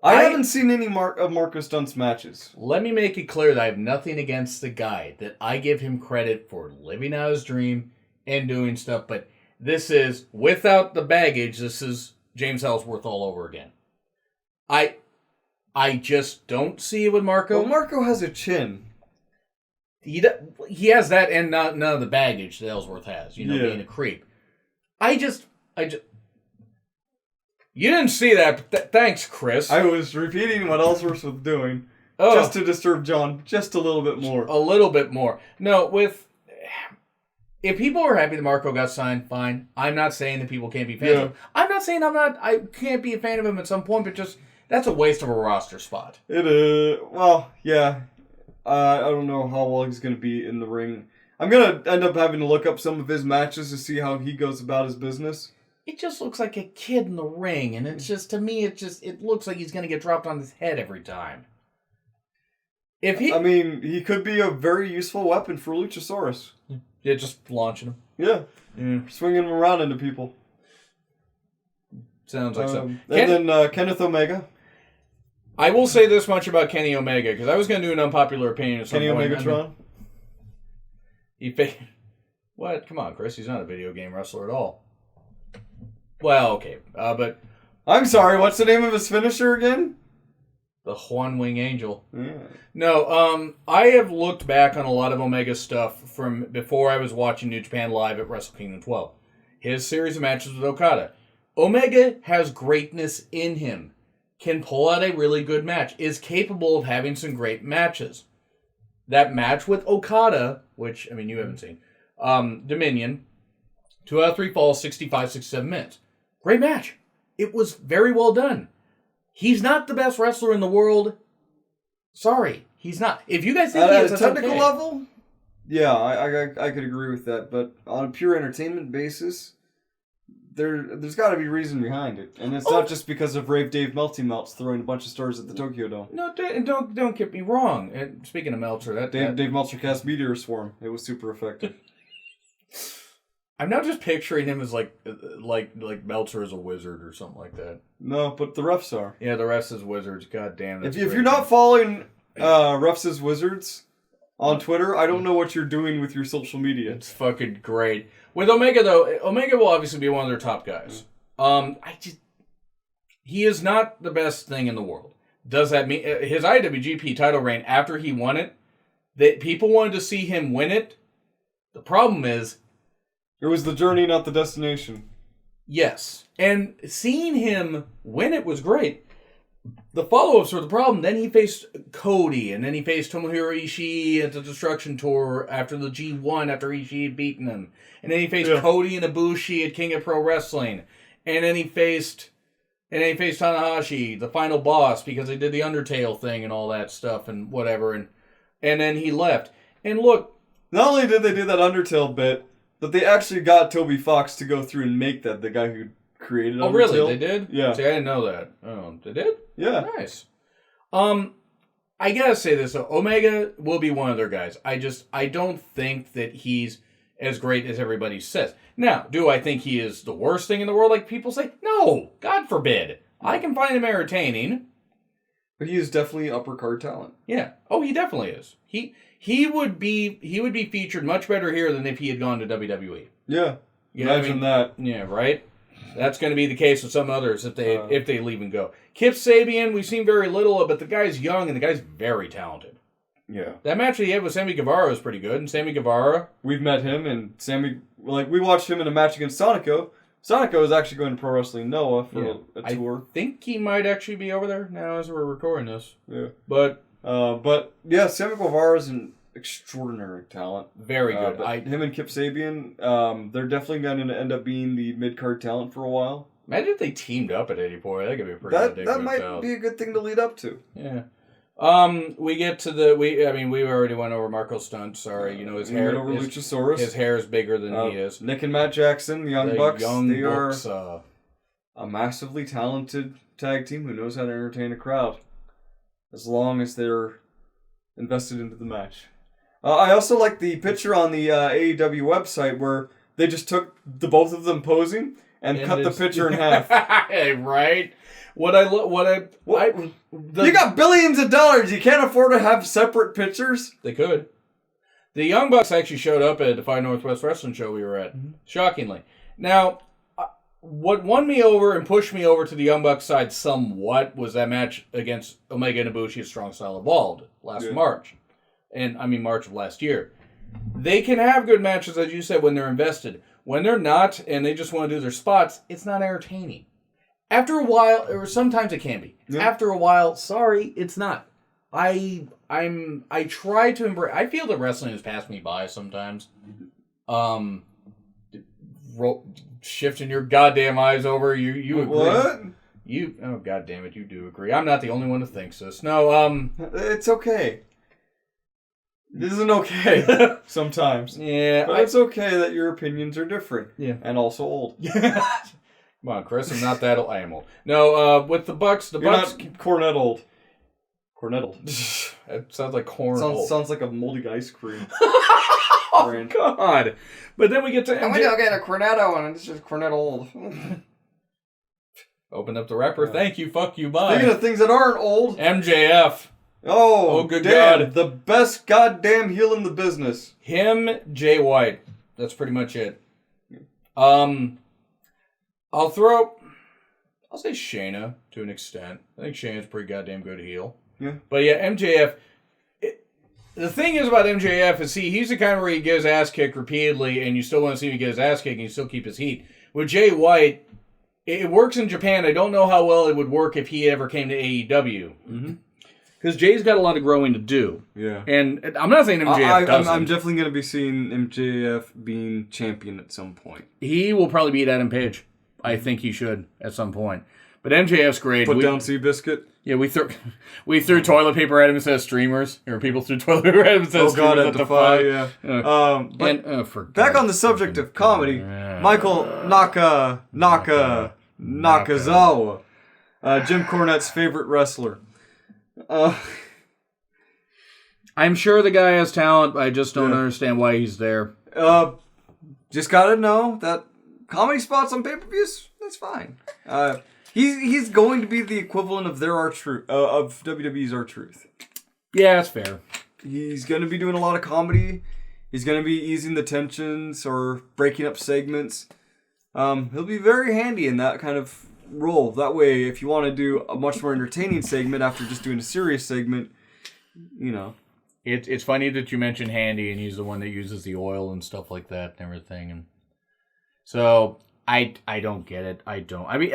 [SPEAKER 1] I haven't seen any of Marco Stunt's matches.
[SPEAKER 2] Let me make it clear that I have nothing against the guy, that I give him credit for living out his dream and doing stuff, but this is, without the baggage, this is James Ellsworth all over again. I just don't see it with Marco.
[SPEAKER 1] Well, Marco has a chin.
[SPEAKER 2] He has that and none of the baggage that Ellsworth has, being a creep. I just... You didn't see that, but thanks, Chris.
[SPEAKER 1] I was repeating what Ellsworth was doing, just to disturb John just a little bit more.
[SPEAKER 2] A little bit more. No, if people are happy that Marco got signed, fine. I'm not saying that people can't be fans of him. I'm not saying I can't be a fan of him at some point, but just, that's a waste of a roster spot.
[SPEAKER 1] It is. Well, yeah. I don't know how well he's going to be in the ring. I'm going to end up having to look up some of his matches to see how he goes about his business.
[SPEAKER 2] It just looks like a kid in the ring, and it's just, to me, it looks like he's going to get dropped on his head every time. I
[SPEAKER 1] mean, he could be a very useful weapon for Luchasaurus.
[SPEAKER 2] Yeah, just launching him.
[SPEAKER 1] Yeah. Swinging him around into people.
[SPEAKER 2] Sounds like something.
[SPEAKER 1] And then Kenneth Omega.
[SPEAKER 2] I will say this much about Kenny Omega, because I was going to do an unpopular opinion at some
[SPEAKER 1] Kenny
[SPEAKER 2] point.
[SPEAKER 1] Omegatron?
[SPEAKER 2] What? Come on, Chris. He's not a video game wrestler at all. Well, okay. But...
[SPEAKER 1] I'm sorry, what's the name of his finisher again?
[SPEAKER 2] The Juan Wing Angel.
[SPEAKER 1] Yeah.
[SPEAKER 2] No, I have looked back on a lot of Omega stuff from before I was watching New Japan Live at Wrestle Kingdom 12. His series of matches with Okada. Omega has greatness in him. Can pull out a really good match. Is capable of having some great matches. That match with Okada, which, I mean, you haven't seen, Dominion, 2 out of 3 falls, 65, 67 minutes. Great match. It was very well done. He's not the best wrestler in the world. Sorry, he's not. If you guys think he is,
[SPEAKER 1] at a technical level, yeah, I could agree with that. But on a pure entertainment basis, there's got to be reason behind it, and it's not just because of Rave Dave Melty Melts throwing a bunch of stars at the Tokyo Dome.
[SPEAKER 2] No, don't get me wrong. And speaking of Meltzer,
[SPEAKER 1] Dave Meltzer cast Meteor Swarm. It was super effective.
[SPEAKER 2] I'm now just picturing him as like Meltzer as a wizard or something like that.
[SPEAKER 1] No, but the refs are.
[SPEAKER 2] Yeah, the refs as wizards. God damn.
[SPEAKER 1] If you're not following refs as wizards on Twitter, I don't know what you're doing with your social media.
[SPEAKER 2] It's fucking great. With Omega though, Omega will obviously be one of their top guys. He is not the best thing in the world. Does that mean his IWGP title reign after he won it? That people wanted to see him win it. The problem is,
[SPEAKER 1] it was the journey, not the destination.
[SPEAKER 2] Yes. And seeing him win it was great. The follow-ups were the problem. Then he faced Cody, and then he faced Tomohiro Ishii at the Destruction Tour after the G1, after Ishii had beaten him. And then he faced Cody and Ibushi at King of Pro Wrestling. And then he faced Tanahashi, the final boss, because they did the Undertale thing and all that stuff and whatever. And then he left. And look,
[SPEAKER 1] not only did they do that Undertale bit, but they actually got Toby Fox to go through and make that, the guy who created Undertale.
[SPEAKER 2] Oh, really? They did?
[SPEAKER 1] Yeah.
[SPEAKER 2] See, I didn't know that. Oh, they did?
[SPEAKER 1] Yeah.
[SPEAKER 2] Nice. I gotta say this, though. Omega will be one of their guys. I don't think that he's as great as everybody says. Now, do I think he is the worst thing in the world, like people say? No! God forbid. I can find him entertaining.
[SPEAKER 1] But he is definitely upper card talent.
[SPEAKER 2] Yeah. Oh, he definitely is. He would be featured much better here than if he had gone to WWE.
[SPEAKER 1] Yeah. Imagine that.
[SPEAKER 2] Yeah, right? That's going to be the case with some others if they leave and go. Kip Sabian, we've seen very little of, but the guy's young and the guy's very talented.
[SPEAKER 1] Yeah.
[SPEAKER 2] That match that he had with Sammy Guevara was pretty good, and Sammy Guevara...
[SPEAKER 1] We've met him, and Sammy... we watched him in a match against Sonico. Sonico is actually going to Pro Wrestling Noah for a tour.
[SPEAKER 2] I think he might actually be over there now as we're recording this.
[SPEAKER 1] Yeah.
[SPEAKER 2] But
[SPEAKER 1] yeah, Sammy Guevara is an extraordinary talent.
[SPEAKER 2] Very good.
[SPEAKER 1] Him and Kip Sabian, they're definitely going to end up being the mid-card talent for a while.
[SPEAKER 2] Imagine if they teamed up at any point. That could be a pretty ridiculous.
[SPEAKER 1] That might be a good thing to lead up to.
[SPEAKER 2] Yeah. We get to we already went over Marco Stunt. Sorry, his hair.
[SPEAKER 1] We went over Luchasaurus.
[SPEAKER 2] His hair is bigger than he is.
[SPEAKER 1] Nick and Matt Jackson, the Young Bucks. They are
[SPEAKER 2] are
[SPEAKER 1] a massively talented tag team who knows how to entertain a crowd, as long as they're invested into the match. I also like the picture on the AEW website where they just took the both of them posing and cut the picture in half.
[SPEAKER 2] Right. You
[SPEAKER 1] got billions of dollars. You can't afford to have separate pictures.
[SPEAKER 2] They could. The Young Bucks actually showed up at the Five Northwest Wrestling show we were at. Mm-hmm. Shockingly. Now, what won me over and pushed me over to the Young Bucks side somewhat was that match against Omega and Ibushi at Strong Style Evolved last March. March of last year. They can have good matches, as you said, when they're invested. When they're not, and they just want to do their spots, it's not entertaining. After a while, or sometimes it can be. Yeah. After a while, sorry, it's not. I try to embrace. I feel that wrestling has passed me by sometimes. Shifting your goddamn eyes over, you agree?
[SPEAKER 1] What?
[SPEAKER 2] Oh god damn it, you do agree. I'm not the only one who thinks this. No,
[SPEAKER 1] it's okay. It isn't okay sometimes.
[SPEAKER 2] Yeah,
[SPEAKER 1] but it's okay that your opinions are different.
[SPEAKER 2] Yeah,
[SPEAKER 1] and also old.
[SPEAKER 2] Come on, Chris, I'm not that old. I am old. No, with the Bucks,
[SPEAKER 1] You're not Cornette old. Cornetto.
[SPEAKER 2] That sounds like corn.
[SPEAKER 1] Sounds like a moldy ice cream.
[SPEAKER 2] Oh, God. But then we get to
[SPEAKER 1] MJF. And we don't get a Cornetto, and it's just Cornetto old.
[SPEAKER 2] Open up the wrapper. Thank you. Fuck you. Bye.
[SPEAKER 1] Speaking of things that aren't old.
[SPEAKER 2] MJF.
[SPEAKER 1] Oh,
[SPEAKER 2] good
[SPEAKER 1] damn,
[SPEAKER 2] God.
[SPEAKER 1] The best goddamn heel in the business.
[SPEAKER 2] Him, Jay White. That's pretty much it. I'll say Shayna to an extent. I think Shayna's a pretty goddamn good heel.
[SPEAKER 1] Yeah.
[SPEAKER 2] But yeah, MJF. The thing is about MJF is he's the kind where he gets ass kicked repeatedly and you still want to see him get his ass kicked and you still keep his heat. With Jay White, it works in Japan. I don't know how well it would work if he ever came to AEW.
[SPEAKER 1] Mm-hmm.
[SPEAKER 2] Because Jay's got a lot of growing to do.
[SPEAKER 1] Yeah.
[SPEAKER 2] And I'm not saying MJF doesn't.
[SPEAKER 1] I'm definitely going to be seeing MJF being champion at some point.
[SPEAKER 2] He will probably beat Adam Page. I think he should at some point. But MJF's great.
[SPEAKER 1] Put down Seabiscuit.
[SPEAKER 2] Yeah, we threw toilet paper at him instead of streamers. Or people threw toilet paper at him instead of streamers at Defy.
[SPEAKER 1] Yeah.
[SPEAKER 2] But
[SPEAKER 1] back on the subject of comedy, Michael Nakazawa, Jim Cornette's favorite wrestler.
[SPEAKER 2] I'm sure the guy has talent. I just don't understand why he's there.
[SPEAKER 1] Just gotta know that comedy spots on pay-per-views, that's fine. He's going to be the equivalent of of WWE's R-Truth.
[SPEAKER 2] Yeah, that's fair.
[SPEAKER 1] He's going to be doing a lot of comedy. He's going to be easing the tensions or breaking up segments. He'll be very handy in that kind of role. That way, if you want to do a much more entertaining segment after just doing a serious segment, you know.
[SPEAKER 2] It's funny that you mentioned handy and he's the one that uses the oil and stuff like that and everything. And so, I don't get it. I don't. I mean,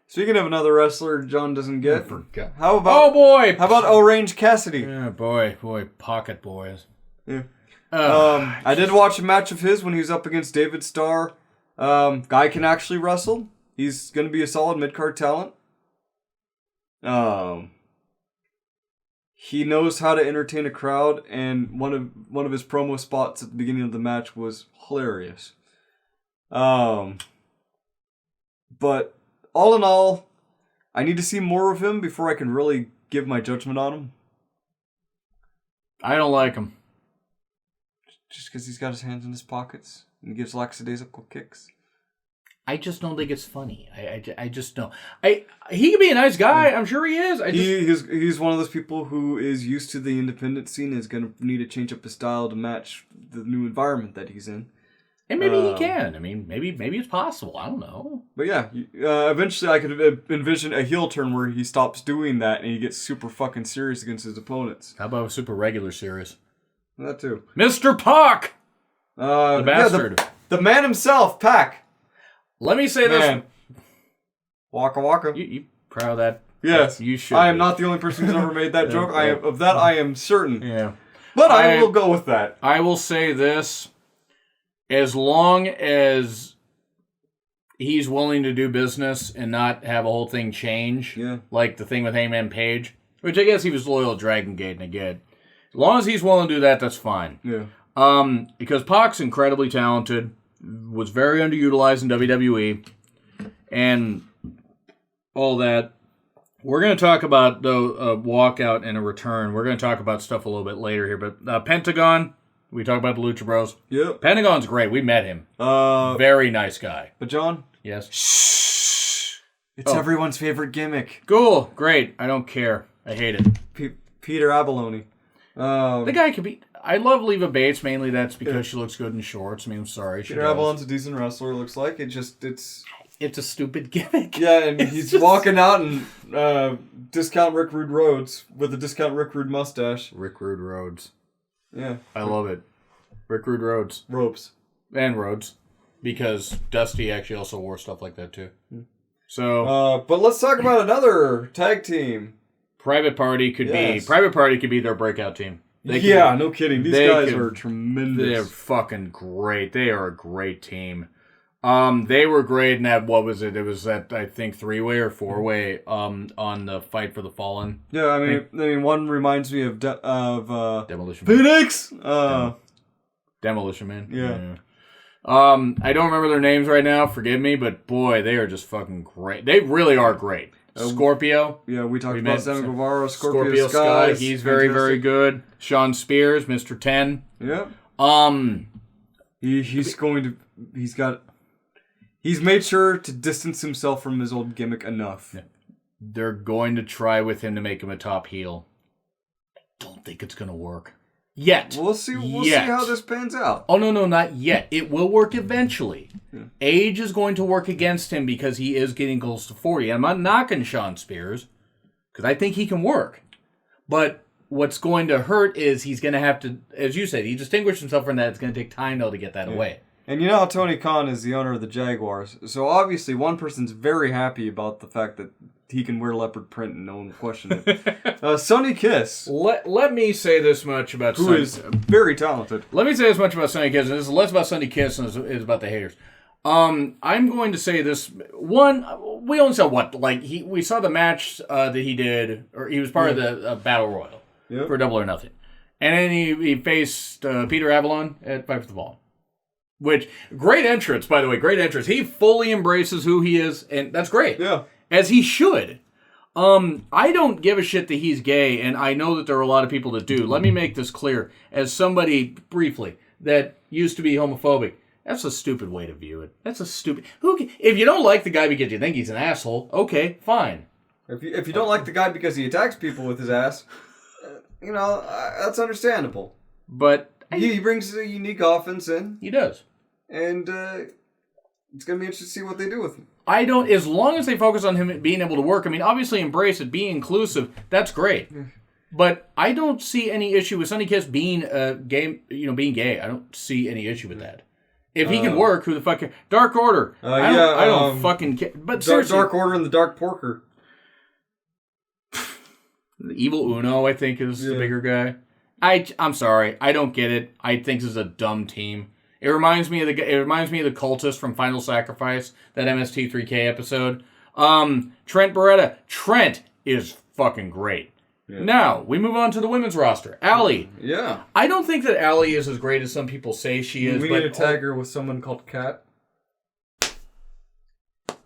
[SPEAKER 1] speaking of another wrestler John doesn't get,
[SPEAKER 2] I forgot.
[SPEAKER 1] How about Orange Cassidy?
[SPEAKER 2] Yeah, boy, pocket boys.
[SPEAKER 1] Yeah. I did watch a match of his when he was up against David Starr. Guy can actually wrestle. He's going to be a solid mid-card talent. He knows how to entertain a crowd, and one of his promo spots at the beginning of the match was hilarious. But all in all, I need to see more of him before I can really give my judgment on him.
[SPEAKER 2] I don't like him.
[SPEAKER 1] Just because he's got his hands in his pockets and he gives lackadaisical kicks.
[SPEAKER 2] I just don't think it's funny. I just don't. He could be a nice guy. I'm sure he is.
[SPEAKER 1] He's one of those people who is used to the independent scene and is going to need to change up his style to match the new environment that he's in.
[SPEAKER 2] And maybe he can. I mean, maybe it's possible. I don't know.
[SPEAKER 1] But yeah, eventually I could envision a heel turn where he stops doing that and he gets super fucking serious against his opponents.
[SPEAKER 2] How about a super regular series?
[SPEAKER 1] That too.
[SPEAKER 2] Mr. Pac! The bastard.
[SPEAKER 1] Yeah, the man himself, Pac.
[SPEAKER 2] Let me say this.
[SPEAKER 1] Waka waka.
[SPEAKER 2] You proud of that?
[SPEAKER 1] Yes.
[SPEAKER 2] You should.
[SPEAKER 1] I am not the only person who's ever made that joke. I am certain.
[SPEAKER 2] Yeah.
[SPEAKER 1] But I will go with that.
[SPEAKER 2] I will say this. As long as he's willing to do business and not have a whole thing change, like the thing with Heyman Page, which I guess he was loyal to Dragon Gate and I get. As long as he's willing to do that, that's fine.
[SPEAKER 1] Yeah.
[SPEAKER 2] Because Pac's incredibly talented, was very underutilized in WWE, and all that. We're going to talk about a walkout and a return. We're going to talk about stuff a little bit later here, but Pentagon. We talk about the Lucha Bros.
[SPEAKER 1] Yep.
[SPEAKER 2] Pentagon's great. We met him. Very nice guy.
[SPEAKER 1] But John?
[SPEAKER 2] Yes?
[SPEAKER 1] Shh. It's everyone's favorite gimmick.
[SPEAKER 2] Cool. Great. I don't care. I hate it.
[SPEAKER 1] Peter Abalone.
[SPEAKER 2] The guy could be... I love Leva Bates. Mainly that's because she looks good in shorts. I mean, I'm sorry.
[SPEAKER 1] Peter Abalone's a decent wrestler, it looks like.
[SPEAKER 2] It's a stupid gimmick.
[SPEAKER 1] Yeah, and he's walking out in discount Rick Rude Rhodes with a discount Rick Rude mustache.
[SPEAKER 2] Rick Rude Rhodes.
[SPEAKER 1] Yeah.
[SPEAKER 2] I love it. Rick Rude Rhodes.
[SPEAKER 1] Ropes.
[SPEAKER 2] And Rhodes. Because Dusty actually also wore stuff like that too. So
[SPEAKER 1] but let's talk about another tag team.
[SPEAKER 2] Private Party could be their breakout team.
[SPEAKER 1] No kidding. These guys are tremendous.
[SPEAKER 2] They're fucking great. They are a great team. They were great in that, what was it? It was that, I think, 3-way or 4-way on the Fight for the Fallen.
[SPEAKER 1] Yeah, I mean, one reminds me of
[SPEAKER 2] Demolition Man.
[SPEAKER 1] Phoenix!
[SPEAKER 2] Demolition Man.
[SPEAKER 1] Yeah.
[SPEAKER 2] I don't remember their names right now, forgive me, but boy, they are just fucking great. They really are great. Scorpio.
[SPEAKER 1] Yeah, we talked about Sammy Guevara,
[SPEAKER 2] Scorpio Sky. He's very, very good. Sean Spears, Mr. 10.
[SPEAKER 1] Yeah. He's made sure to distance himself from his old gimmick enough.
[SPEAKER 2] Yeah. They're going to try with him to make him a top heel. I don't think it's going to work. Yet.
[SPEAKER 1] We'll see how this pans out.
[SPEAKER 2] Oh, no, not yet. It will work eventually. Yeah. Age is going to work against him because he is getting close to 40. I'm not knocking Sean Spears because I think he can work. But what's going to hurt is he's going to have to, as you said, he distinguished himself from that. It's going to take time, though, to get that away.
[SPEAKER 1] And you know how Tony Khan is the owner of the Jaguars. So obviously one person's very happy about the fact that he can wear leopard print and no one will question it. Sonny Kiss.
[SPEAKER 2] Let me say this much about
[SPEAKER 1] Who is very talented.
[SPEAKER 2] Let me say this much about Sonny Kiss. And this is less about Sonny Kiss and it's about the haters. I'm going to say this. One, we only saw what? We saw the match that he did, or he was part of the Battle Royal for Double or Nothing. And then he faced Peter Avalon at Fight for the Ball. Which, great entrance, by the way, great entrance. He fully embraces who he is, and that's great.
[SPEAKER 1] Yeah.
[SPEAKER 2] As he should. I don't give a shit that he's gay, and I know that there are a lot of people that do. Let me make this clear. As somebody, briefly, that used to be homophobic, that's a stupid way to view it. That's a stupid... If you don't like the guy because you think he's an asshole, okay, fine.
[SPEAKER 1] If you don't like the guy because he attacks people with his ass, that's understandable.
[SPEAKER 2] But...
[SPEAKER 1] He brings a unique offense in.
[SPEAKER 2] He does.
[SPEAKER 1] And it's going to be interesting to see what they do with him.
[SPEAKER 2] As long as they focus on him being able to work, obviously embrace it, be inclusive, that's great. But I don't see any issue with Sonny Kiss being gay, being gay. I don't see any issue with that. If he can work, who the fuck cares? Dark Order. I don't fucking care. But seriously.
[SPEAKER 1] Dark Order and the Dark Porker.
[SPEAKER 2] The Evil Uno, I think, is the bigger guy. I'm sorry, I don't get it. I think this is a dumb team. It reminds me of the cultist from Final Sacrifice, that MST3K episode. Trent Beretta. Trent is fucking great. Yeah. Now, we move on to the women's roster. Allie.
[SPEAKER 1] Yeah.
[SPEAKER 2] I don't think that Allie is as great as some people say she is.
[SPEAKER 1] We need to tag her with someone called Kat.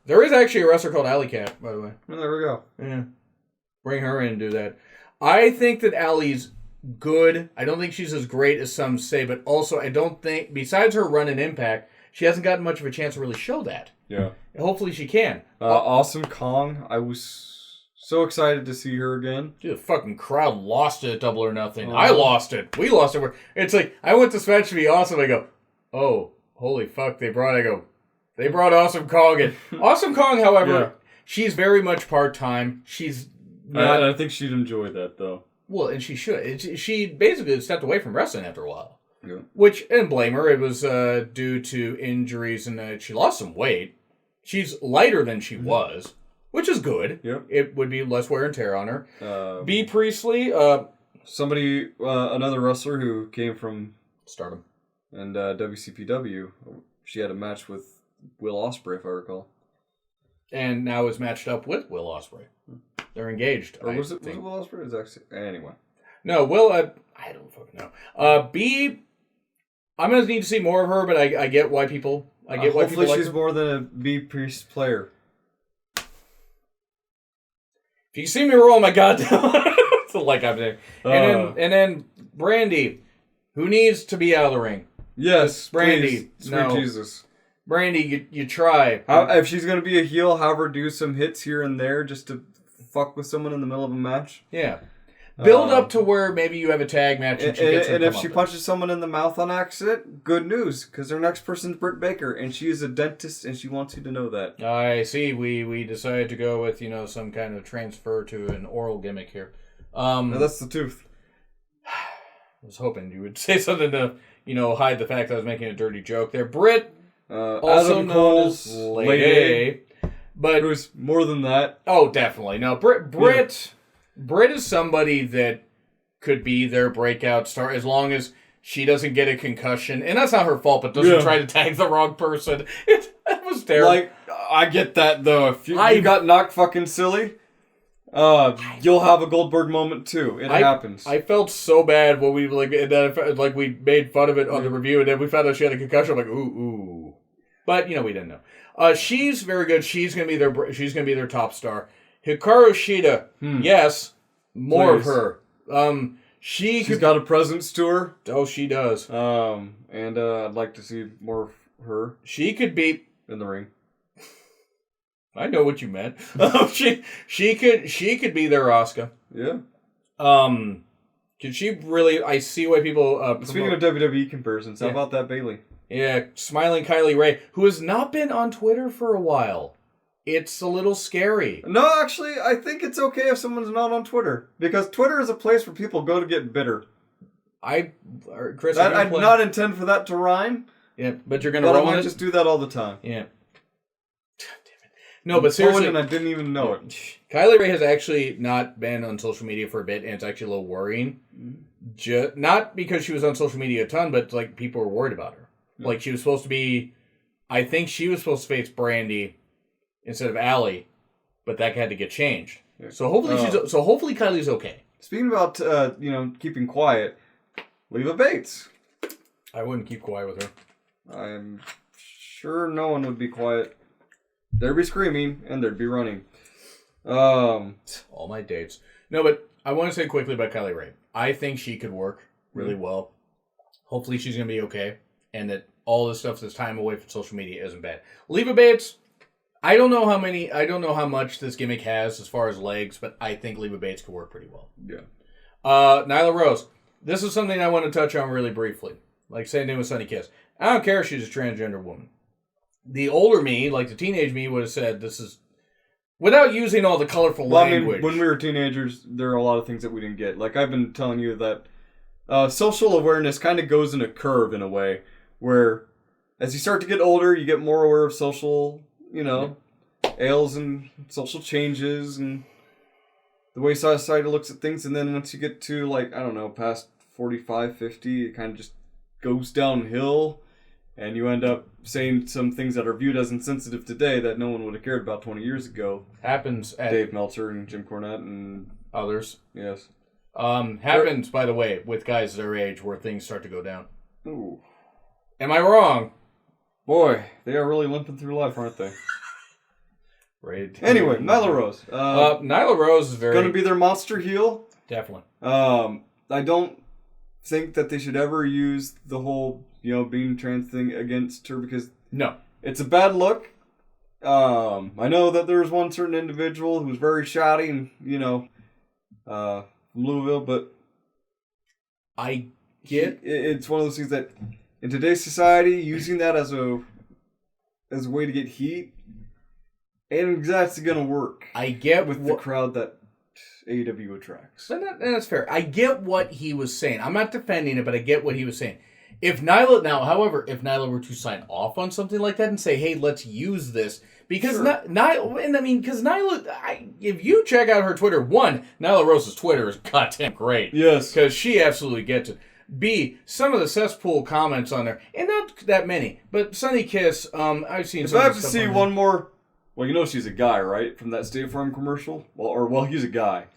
[SPEAKER 2] There is actually a wrestler called Alley Cat, by the way.
[SPEAKER 1] Well, there we go.
[SPEAKER 2] Yeah. Bring her in and do that. I think that Allie's good. I don't think she's as great as some say, but also I don't think, besides her run in Impact, she hasn't gotten much of a chance to really show that.
[SPEAKER 1] Yeah.
[SPEAKER 2] And hopefully she can.
[SPEAKER 1] Awesome Kong. I was so excited to see her again.
[SPEAKER 2] Dude, the fucking crowd lost it at Double or Nothing. I lost it. We lost it. It's like, I went to Smash to be awesome. I go, oh, holy fuck, they brought Awesome Kong in. Awesome Kong, however, she's very much part-time. She's not...
[SPEAKER 1] I think she'd enjoy that, though.
[SPEAKER 2] Well, and she should. She basically stepped away from wrestling after a while.
[SPEAKER 1] Yeah.
[SPEAKER 2] Which, and blame her, it was due to injuries and she lost some weight. She's lighter than she was, which is good.
[SPEAKER 1] Yeah.
[SPEAKER 2] It would be less wear and tear on her. B. Priestley.
[SPEAKER 1] Another wrestler who came from
[SPEAKER 2] Stardom.
[SPEAKER 1] And WCPW. She had a match with Will Ospreay, if I recall.
[SPEAKER 2] And now is matched up with Will Ospreay. They're engaged.
[SPEAKER 1] Or was it Will Ospreay? Is actually anyway.
[SPEAKER 2] No, Will. I don't fucking know. B. I'm gonna need to see more of her, but I get why people. I get why people.
[SPEAKER 1] Hopefully, she's
[SPEAKER 2] her.
[SPEAKER 1] more than a B Priest player.
[SPEAKER 2] If you see me roll my goddamn, like I'm saying, and then Brandy, who needs to be out of the ring.
[SPEAKER 1] Yes,
[SPEAKER 2] Brandy.
[SPEAKER 1] Please, sweet Jesus.
[SPEAKER 2] Brandy, you try.
[SPEAKER 1] If she's going to be a heel, have her do some hits here and there just to fuck with someone in the middle of a match.
[SPEAKER 2] Yeah. Build up to where maybe you have a tag match and she gets
[SPEAKER 1] and if she punches someone in the mouth on accident, good news, because her next person's Britt Baker, and she is a dentist, and she wants you to know that.
[SPEAKER 2] I see. We decided to go with, some kind of transfer to an oral gimmick here.
[SPEAKER 1] No, that's the tooth.
[SPEAKER 2] I was hoping you would say something to, hide the fact that I was making a dirty joke there. Britt... also
[SPEAKER 1] Adam
[SPEAKER 2] known
[SPEAKER 1] Cole's
[SPEAKER 2] as Lady, but
[SPEAKER 1] who's more than that.
[SPEAKER 2] Oh, definitely. No, Britt is somebody that could be their breakout star as long as she doesn't get a concussion, and that's not her fault. But doesn't try to tag the wrong person. That was terrible.
[SPEAKER 1] I get that though. If you got knocked fucking silly, you'll have a Goldberg moment too. It happens.
[SPEAKER 2] I felt so bad when we we made fun of it on the review, and then we found out she had a concussion. I'm like, ooh. But we didn't know. She's very good. She's gonna be their top star. Hikaru Shida, yes, more
[SPEAKER 1] Please.
[SPEAKER 2] of her.
[SPEAKER 1] She's got a presence to her.
[SPEAKER 2] Oh, she does.
[SPEAKER 1] And I'd like to see more of her
[SPEAKER 2] She could be
[SPEAKER 1] in the ring.
[SPEAKER 2] I know what you meant. She could be their Asuka.
[SPEAKER 1] Yeah.
[SPEAKER 2] Could she really? I see why people.
[SPEAKER 1] Speaking of WWE comparisons, how about that Bayley?
[SPEAKER 2] Yeah, smiling Kylie Ray, who has not been on Twitter for a while. It's a little scary.
[SPEAKER 1] No, actually, I think it's okay if someone's not on Twitter because Twitter is a place where people go to get bitter.
[SPEAKER 2] Chris,
[SPEAKER 1] I did not intend for that to rhyme.
[SPEAKER 2] Yeah, but you're gonna
[SPEAKER 1] roll
[SPEAKER 2] roll
[SPEAKER 1] I might
[SPEAKER 2] it.
[SPEAKER 1] just do that all the time.
[SPEAKER 2] Yeah. No, but seriously,
[SPEAKER 1] and I didn't even know it.
[SPEAKER 2] Kylie Ray has actually not been on social media for a bit, and it's actually a little worrying. Not because she was on social media a ton, but like people were worried about her. Like she was supposed to be, I think she was supposed to face Brandy instead of Allie, but that had to get changed. Yeah. So hopefully Kylie's okay.
[SPEAKER 1] Speaking about keeping quiet, Leva Bates.
[SPEAKER 2] I wouldn't keep quiet with her.
[SPEAKER 1] I'm sure no one would be quiet. There'd be screaming, and there'd be running.
[SPEAKER 2] All my dates. No, but I want to say quickly about Kylie Ray. I think she could work really well. Hopefully she's going to be okay, and that all this stuff, this time away from social media isn't bad. Leva Bates, I don't know how much this gimmick has as far as legs, but I think Leva Bates could work pretty well.
[SPEAKER 1] Yeah.
[SPEAKER 2] Nyla Rose. This is something I want to touch on really briefly. Like same thing with Sunny Kiss. I don't care if she's a transgender woman. The older me, like the teenage me, would have said this is... Without using all the colorful language. I mean,
[SPEAKER 1] when we were teenagers, there are a lot of things that we didn't get. Like I've been telling you that social awareness kind of goes in a curve in a way, where as you start to get older, you get more aware of social, ails and social changes and the way society looks at things. And then once you get to, like, I don't know, past 45, 50, it kind of just goes downhill. And you end up saying some things that are viewed as insensitive today that no one would have cared about 20 years ago.
[SPEAKER 2] Happens at...
[SPEAKER 1] Dave Meltzer and Jim Cornette and...
[SPEAKER 2] others.
[SPEAKER 1] Yes.
[SPEAKER 2] Happens, by the way, with guys their age where things start to go down.
[SPEAKER 1] Ooh.
[SPEAKER 2] Am I wrong?
[SPEAKER 1] Boy, they are really limping through life, aren't they?
[SPEAKER 2] Right.
[SPEAKER 1] Anyway, Nyla Rose.
[SPEAKER 2] Nyla Rose is very...
[SPEAKER 1] going to be their monster heel.
[SPEAKER 2] Definitely.
[SPEAKER 1] I don't think that they should ever use the whole... being trans thing against her because
[SPEAKER 2] no,
[SPEAKER 1] it's a bad look. I know that there was one certain individual who was very shoddy and from Louisville, but
[SPEAKER 2] I get
[SPEAKER 1] it's one of those things that in today's society, using that as a way to get heat ain't exactly gonna work.
[SPEAKER 2] I get
[SPEAKER 1] with the crowd that AEW attracts,
[SPEAKER 2] and that's fair. I get what he was saying. I'm not defending it, but I get what he was saying. If Nyla were to sign off on something like that and say, "Hey, let's use this," because if you check out her Twitter, Nyla Rose's Twitter is goddamn great.
[SPEAKER 1] Yes,
[SPEAKER 2] because she absolutely gets it. B, some of the cesspool comments on there, and not that many, but Sunny Kiss, I've seen.
[SPEAKER 1] If I have to see one more, well, she's a guy, right, from that State Farm commercial. Well, he's a guy.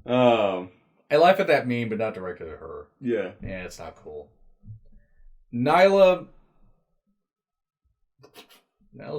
[SPEAKER 2] I laugh at that meme, but not directed at her.
[SPEAKER 1] Yeah,
[SPEAKER 2] it's not cool. Nyla's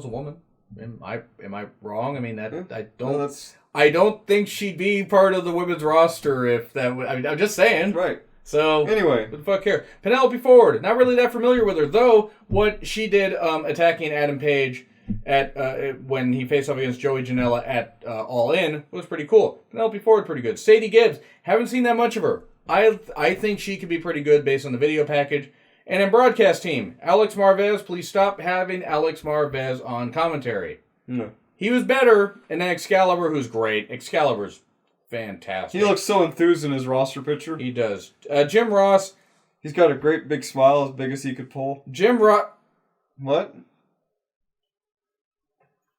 [SPEAKER 2] a woman. Am I wrong? I mean I don't think she'd be part of the women's roster if that. I'm just saying.
[SPEAKER 1] Right.
[SPEAKER 2] So
[SPEAKER 1] anyway,
[SPEAKER 2] what the fuck here? Penelope Ford. Not really that familiar with her though. What she did attacking Adam Page at when he faced off against Joey Janela at All In was pretty cool. Penelope Ford pretty good. Sadie Gibbs. Haven't seen that much of her. I think she could be pretty good based on the video package. And in broadcast team, Alex Marvez, please stop having Alex Marvez on commentary.
[SPEAKER 1] No.
[SPEAKER 2] He was better, and then Excalibur, who's great. Excalibur's fantastic.
[SPEAKER 1] He looks so enthused in his roster picture.
[SPEAKER 2] He does. Jim Ross.
[SPEAKER 1] He's got a great big smile, as big as he could pull.
[SPEAKER 2] Jim Ross.
[SPEAKER 1] What?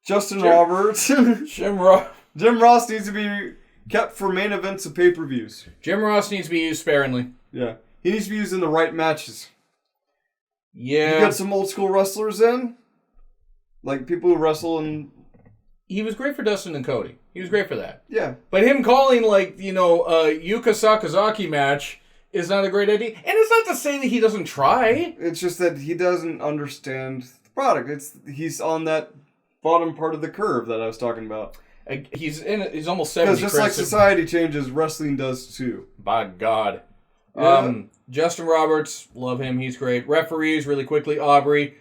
[SPEAKER 1] Roberts.
[SPEAKER 2] Jim Ross.
[SPEAKER 1] Jim Ross needs to be kept for main events of pay-per-views.
[SPEAKER 2] Jim Ross needs to be used sparingly.
[SPEAKER 1] Yeah. He needs to be used in the right matches.
[SPEAKER 2] Yeah.
[SPEAKER 1] You got some old school wrestlers in? Like people who wrestle in...
[SPEAKER 2] He was great for Dustin and Cody. He was great for that.
[SPEAKER 1] Yeah.
[SPEAKER 2] But him calling, a Yuka Sakazaki match is not a great idea. And it's not to say that he doesn't try.
[SPEAKER 1] It's just that he doesn't understand the product. He's on that bottom part of the curve that I was talking about.
[SPEAKER 2] He's almost 70.
[SPEAKER 1] Because just like society changes, wrestling does too.
[SPEAKER 2] By God.
[SPEAKER 1] Yeah.
[SPEAKER 2] Justin Roberts, love him. He's great. Referees, really quickly, Aubrey.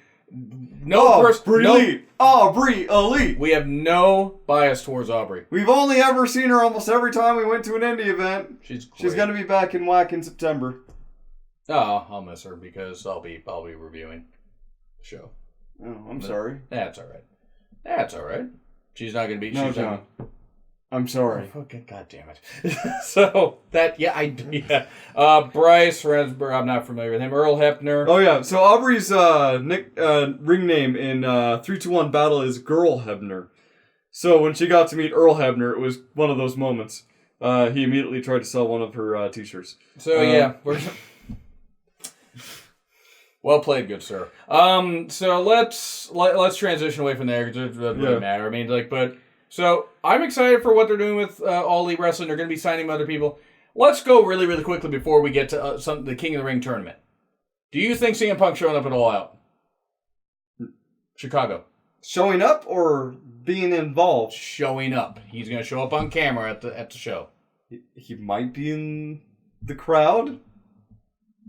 [SPEAKER 2] Aubrey Elite. We have no bias towards Aubrey.
[SPEAKER 1] We've only ever seen her almost every time we went to an indie event.
[SPEAKER 2] She's great.
[SPEAKER 1] She's gonna be back in WAC in September.
[SPEAKER 2] Oh, I'll miss her because I'll be reviewing the show.
[SPEAKER 1] Oh, I'm sorry.
[SPEAKER 2] That's all right. That's all right. She's not gonna be.
[SPEAKER 1] No, John. I'm sorry.
[SPEAKER 2] Oh, okay, God damn it. So that Bryce Rensburg, I'm not familiar with him. Earl Hebner.
[SPEAKER 1] Oh yeah. So Aubrey's ring name in 3-2-1 Battle is Girl Hebner. So when she got to meet Earl Hebner, it was one of those moments. He immediately tried to sell one of her t-shirts.
[SPEAKER 2] So well played, good sir. So let's transition away from there because it doesn't really matter. I mean, so I'm excited for what they're doing with All Elite Wrestling. They're going to be signing other people. Let's go really, really quickly before we get to the King of the Ring tournament. Do you think CM Punk showing up at All Out? Chicago.
[SPEAKER 1] Showing up or being involved?
[SPEAKER 2] Showing up. He's going to show up on camera at the show.
[SPEAKER 1] He might be in the crowd.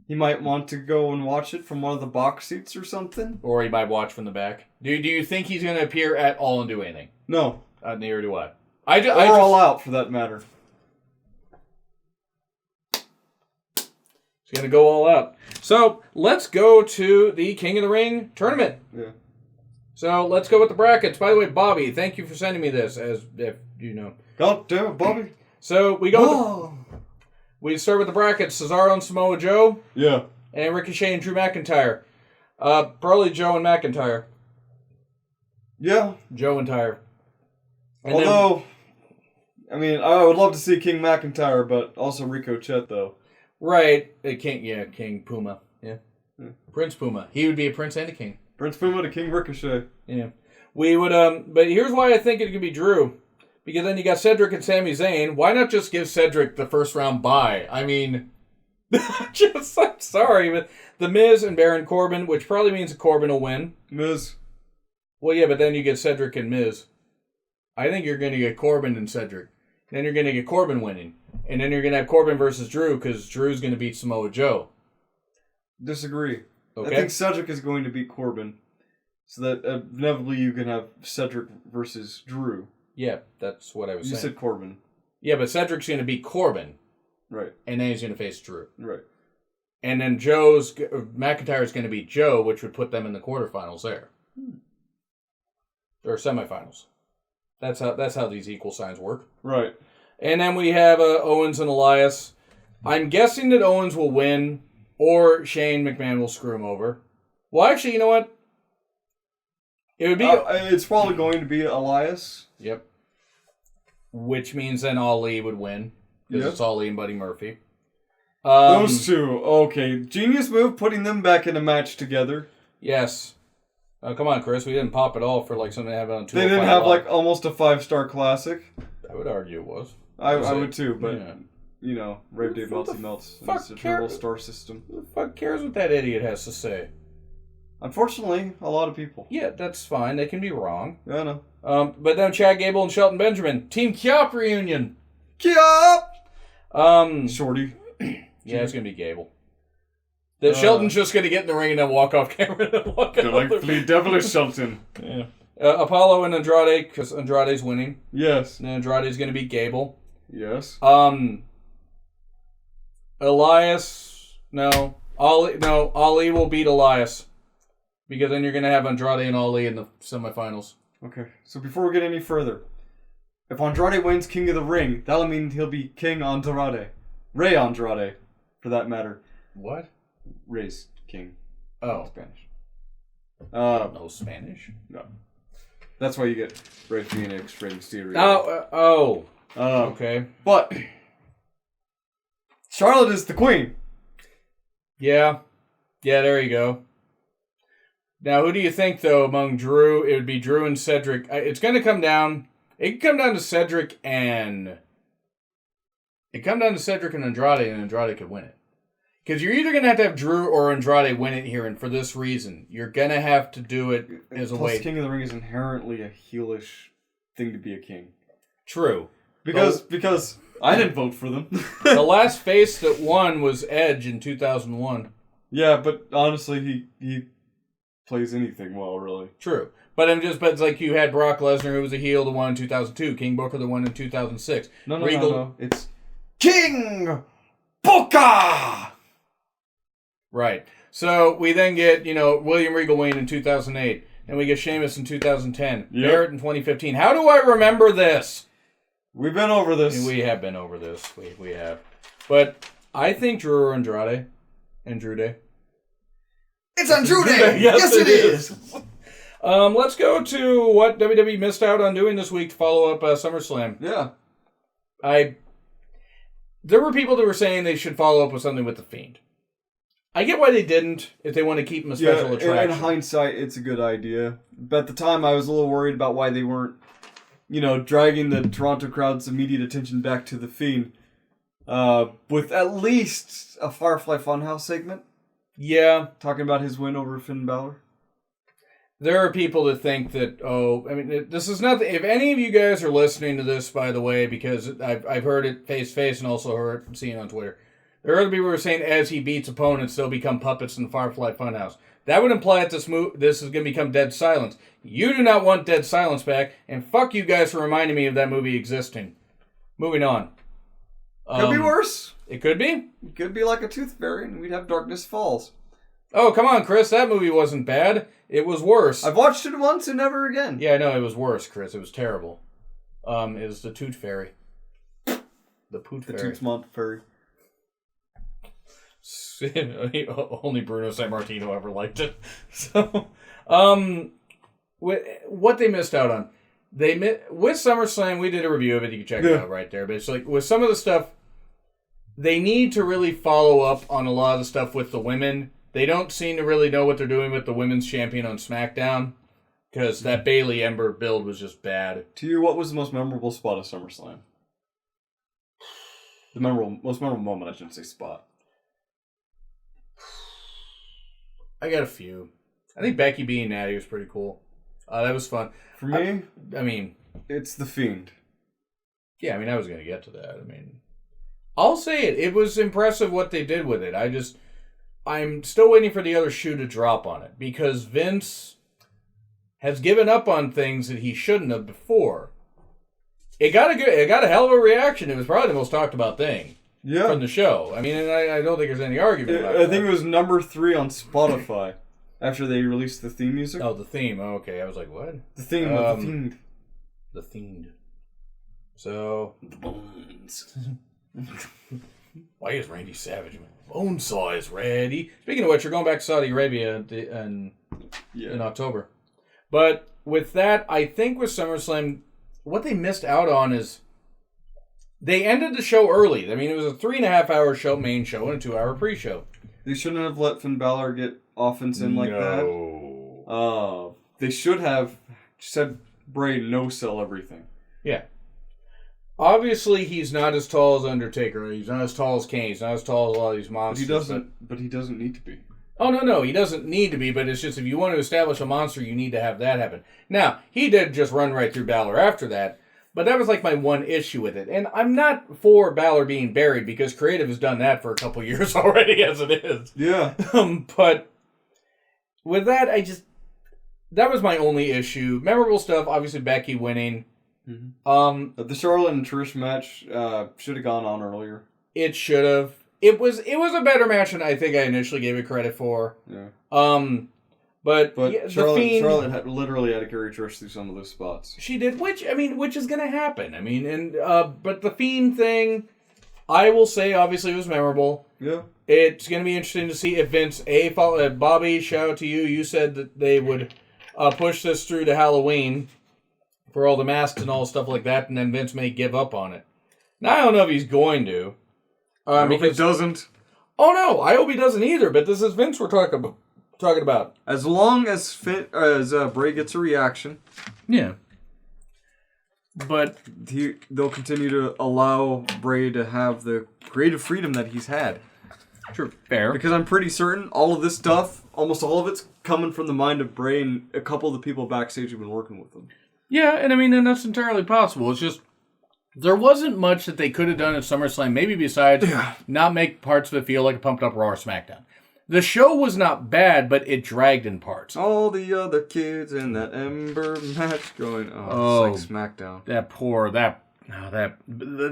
[SPEAKER 1] He might want to go and watch it from one of the box seats or something.
[SPEAKER 2] Or he might watch from the back. Do you think he's going to appear at all and do anything?
[SPEAKER 1] No.
[SPEAKER 2] Neither do I.
[SPEAKER 1] Or All Out, for that matter.
[SPEAKER 2] He's going to go all out. So, let's go to the King of the Ring tournament.
[SPEAKER 1] Yeah.
[SPEAKER 2] So, let's go with the brackets. By the way, Bobby, thank you for sending me this, as if you know.
[SPEAKER 1] God damn it, Bobby.
[SPEAKER 2] So, we start with the brackets. Cesaro and Samoa Joe.
[SPEAKER 1] Yeah.
[SPEAKER 2] And Ricochet and Drew McIntyre. Probably Joe and McIntyre.
[SPEAKER 1] Yeah.
[SPEAKER 2] Joe and Tyre. And
[SPEAKER 1] Although, I would love to see King McIntyre, but also Rico Chet, though.
[SPEAKER 2] Right. King Puma. Yeah. Prince Puma. He would be a prince and a king.
[SPEAKER 1] Prince Puma to King Ricochet.
[SPEAKER 2] Yeah. We would, but here's why I think it could be Drew. Because then you got Cedric and Sami Zayn. Why not just give Cedric the first round bye? I mean, I'm sorry, but The Miz and Baron Corbin, which probably means Corbin will win.
[SPEAKER 1] Miz.
[SPEAKER 2] Well, yeah, but then you get Cedric and Miz. I think you're going to get Corbin and Cedric. Then you're going to get Corbin winning. And then you're going to have Corbin versus Drew because Drew's going to beat Samoa Joe.
[SPEAKER 1] Disagree.
[SPEAKER 2] Okay.
[SPEAKER 1] I think Cedric is going to beat Corbin. So that inevitably you can have Cedric versus Drew.
[SPEAKER 2] Yeah, that's what I was saying.
[SPEAKER 1] You said Corbin.
[SPEAKER 2] Yeah, but Cedric's going to beat Corbin.
[SPEAKER 1] Right.
[SPEAKER 2] And then he's going to face Drew.
[SPEAKER 1] Right.
[SPEAKER 2] And then McIntyre's going to beat Joe, which would put them in the quarterfinals there. Or semifinals. That's how these equal signs work.
[SPEAKER 1] Right.
[SPEAKER 2] And then we have Owens and Elias. I'm guessing that Owens will win, or Shane McMahon will screw him over. Well, actually, you know what? It would be...
[SPEAKER 1] it's probably going to be Elias.
[SPEAKER 2] Yep. Which means then Ali would win. Because it's Ali and Buddy Murphy.
[SPEAKER 1] Those two. Okay. Genius move, putting them back in a match together.
[SPEAKER 2] Yes. Oh, come on, Chris. We didn't pop it all for something to have on 205
[SPEAKER 1] They didn't have almost a 5-star classic.
[SPEAKER 2] I would argue it was.
[SPEAKER 1] I would too, but Rave Dave Melty melts. It's a little star system.
[SPEAKER 2] Who the fuck cares what that idiot has to say?
[SPEAKER 1] Unfortunately, a lot of people.
[SPEAKER 2] Yeah, that's fine. They can be wrong.
[SPEAKER 1] Yeah, I know.
[SPEAKER 2] But then Chad Gable and Shelton Benjamin. Team Kiop reunion.
[SPEAKER 1] Kiop!
[SPEAKER 2] Shorty. Yeah, it's going to be Gable. Shelton's just going to get in the ring and then walk off camera and walk out.
[SPEAKER 1] Delightfully devilish Shelton.
[SPEAKER 2] Yeah. Apollo and Andrade, because Andrade's winning.
[SPEAKER 1] Yes.
[SPEAKER 2] And Andrade's going to beat Gable.
[SPEAKER 1] Yes.
[SPEAKER 2] Elias, no. Ali will beat Elias. Because then you're going to have Andrade and Ali in the semifinals.
[SPEAKER 1] Okay, so before we get any further, if Andrade wins King of the Ring, that'll mean he'll be King Andrade. Rey Andrade, for that matter.
[SPEAKER 2] What?
[SPEAKER 1] Rey's king.
[SPEAKER 2] Oh.
[SPEAKER 1] Spanish.
[SPEAKER 2] No Spanish?
[SPEAKER 1] No. That's why you get Rey Phoenix, Rey Mysterio.
[SPEAKER 2] Okay.
[SPEAKER 1] But Charlotte is the queen.
[SPEAKER 2] Yeah. Yeah, there you go. Now, who do you think, though, among Drew? It would be Drew and Cedric. It's going to come down... It can come down to Cedric and... It come down to Cedric and Andrade could win it. Because you're either going to have Drew or Andrade win it here, and for this reason, you're going to have to do it as a way...
[SPEAKER 1] King of the Ring is inherently a heelish thing to be a king.
[SPEAKER 2] True.
[SPEAKER 1] Because I didn't vote for them.
[SPEAKER 2] The last face that won was Edge in 2001.
[SPEAKER 1] Yeah, but honestly, he plays anything well, really.
[SPEAKER 2] True. But it's like you had Brock Lesnar, who was a heel, the one in 2002. King Booker, the one in 2006.
[SPEAKER 1] No. It's King Booker!
[SPEAKER 2] Right. So we then get, William Regal Wayne in 2008. And we get Sheamus in 2010. Yep. Barrett in 2015. How do I remember this?
[SPEAKER 1] We've been over this.
[SPEAKER 2] We have been over this. We have. But I think Drew Andrade and Drew Day.
[SPEAKER 1] It's Andrade! Yes, it is!
[SPEAKER 2] Let's go to what WWE missed out on doing this week to follow up SummerSlam.
[SPEAKER 1] Yeah.
[SPEAKER 2] There were people that were saying they should follow up with something with The Fiend. I get why they didn't, if they want to keep him a special attraction.
[SPEAKER 1] In hindsight, it's a good idea. But at the time, I was a little worried about why they weren't, dragging the Toronto crowd's immediate attention back to The Fiend. With at least a Firefly Funhouse segment.
[SPEAKER 2] Yeah.
[SPEAKER 1] Talking about his win over Finn Balor.
[SPEAKER 2] There are people that think that, this is nothing. If any of you guys are listening to this, by the way, because I've heard it face-to-face and also seen it on Twitter. There are other people who are saying as he beats opponents, they'll become puppets in the Firefly Funhouse. That would imply that this is going to become Dead Silence. You do not want Dead Silence back, and fuck you guys for reminding me of that movie existing. Moving on.
[SPEAKER 1] Could be worse.
[SPEAKER 2] It could be.
[SPEAKER 1] It could be like a Tooth Fairy, and we'd have Darkness Falls.
[SPEAKER 2] Oh, come on, Chris. That movie wasn't bad. It was worse.
[SPEAKER 1] I've watched it once and never again.
[SPEAKER 2] Yeah, no, it was worse, Chris. It was terrible. It was the Toot Fairy. The Poot Fairy.
[SPEAKER 1] The Tootsmont Fairy.
[SPEAKER 2] Only Bruno Sammartino ever liked it. So, what they missed out on. With SummerSlam, we did a review of it. You can check it out right there. But it's like, with some of the stuff, they need to really follow up on a lot of the stuff with the women. They don't seem to really know what they're doing with the women's champion on SmackDown. Because that Bayley Ember build was just bad.
[SPEAKER 1] To you, what was the most memorable spot of SummerSlam? The most memorable moment, I shouldn't say spot.
[SPEAKER 2] I got a few. I think Becky being Natty was pretty cool. That was fun.
[SPEAKER 1] For me,
[SPEAKER 2] I mean...
[SPEAKER 1] it's The Fiend.
[SPEAKER 2] Yeah, I was going to get to that. I'll say it. It was impressive what they did with it. I'm still waiting for the other shoe to drop on it. Because Vince has given up on things that he shouldn't have before. It got a hell of a reaction. It was probably the most talked about thing.
[SPEAKER 1] Yeah.
[SPEAKER 2] From the show. And I don't think there's any argument about it.
[SPEAKER 1] I think it was number 3 on Spotify after they released the theme music.
[SPEAKER 2] Oh, the theme. Oh, okay. I was like, what?
[SPEAKER 1] The theme of The Fiend.
[SPEAKER 2] The Fiend. So...
[SPEAKER 1] The bones.
[SPEAKER 2] Why is Randy Savage? Bonesaw is ready. Speaking of which, you're going back to Saudi Arabia in October. But with that, I think with SummerSlam, what they missed out on is... they ended the show early. It was a 3.5-hour show, main show, and a 2-hour pre-show.
[SPEAKER 1] They shouldn't have let Finn Balor get offense in like that. They should have said, Bray, no-sell everything.
[SPEAKER 2] Yeah. Obviously, he's not as tall as Undertaker. He's not as tall as Kane. He's not as tall as a lot of these monsters.
[SPEAKER 1] But he doesn't need to be.
[SPEAKER 2] Oh, no. He doesn't need to be, but it's just if you want to establish a monster, you need to have that happen. Now, he did just run right through Balor after that. But that was like my one issue with it. And I'm not for Balor being buried because Creative has done that for a couple years already as it is.
[SPEAKER 1] Yeah.
[SPEAKER 2] But with that, that was my only issue. Memorable stuff, obviously Becky winning.
[SPEAKER 1] Mm-hmm. The Charlotte and Trish match should have gone on earlier.
[SPEAKER 2] It should have. It was a better match than I think I initially gave it credit for.
[SPEAKER 1] Yeah.
[SPEAKER 2] But
[SPEAKER 1] yeah, Charlotte literally had to carry Trish through some of those spots.
[SPEAKER 2] She did, which is going to happen. But the Fiend thing, I will say, obviously, was memorable.
[SPEAKER 1] Yeah.
[SPEAKER 2] It's going to be interesting to see if Vince, Bobby, shout out to you. You said that they would push this through to Halloween for all the masks and all stuff like that, and then Vince may give up on it. Now, I don't know if he's going to.
[SPEAKER 1] I hope he doesn't.
[SPEAKER 2] Oh, no, I hope he doesn't either, but this is Vince we're talking about.
[SPEAKER 1] As long as Bray gets a reaction.
[SPEAKER 2] Yeah. But
[SPEAKER 1] they'll continue to allow Bray to have the creative freedom that he's had.
[SPEAKER 2] Sure, fair.
[SPEAKER 1] Because I'm pretty certain all of this stuff, almost all of it's coming from the mind of Bray and a couple of the people backstage who've been working with him.
[SPEAKER 2] Yeah, and that's entirely possible. It's just, There wasn't much that they could have done at SummerSlam, maybe besides not make parts of it feel like a pumped up Raw or SmackDown. The show was not bad, but it dragged in parts.
[SPEAKER 1] All the other kids in that Ember match going, it's like SmackDown.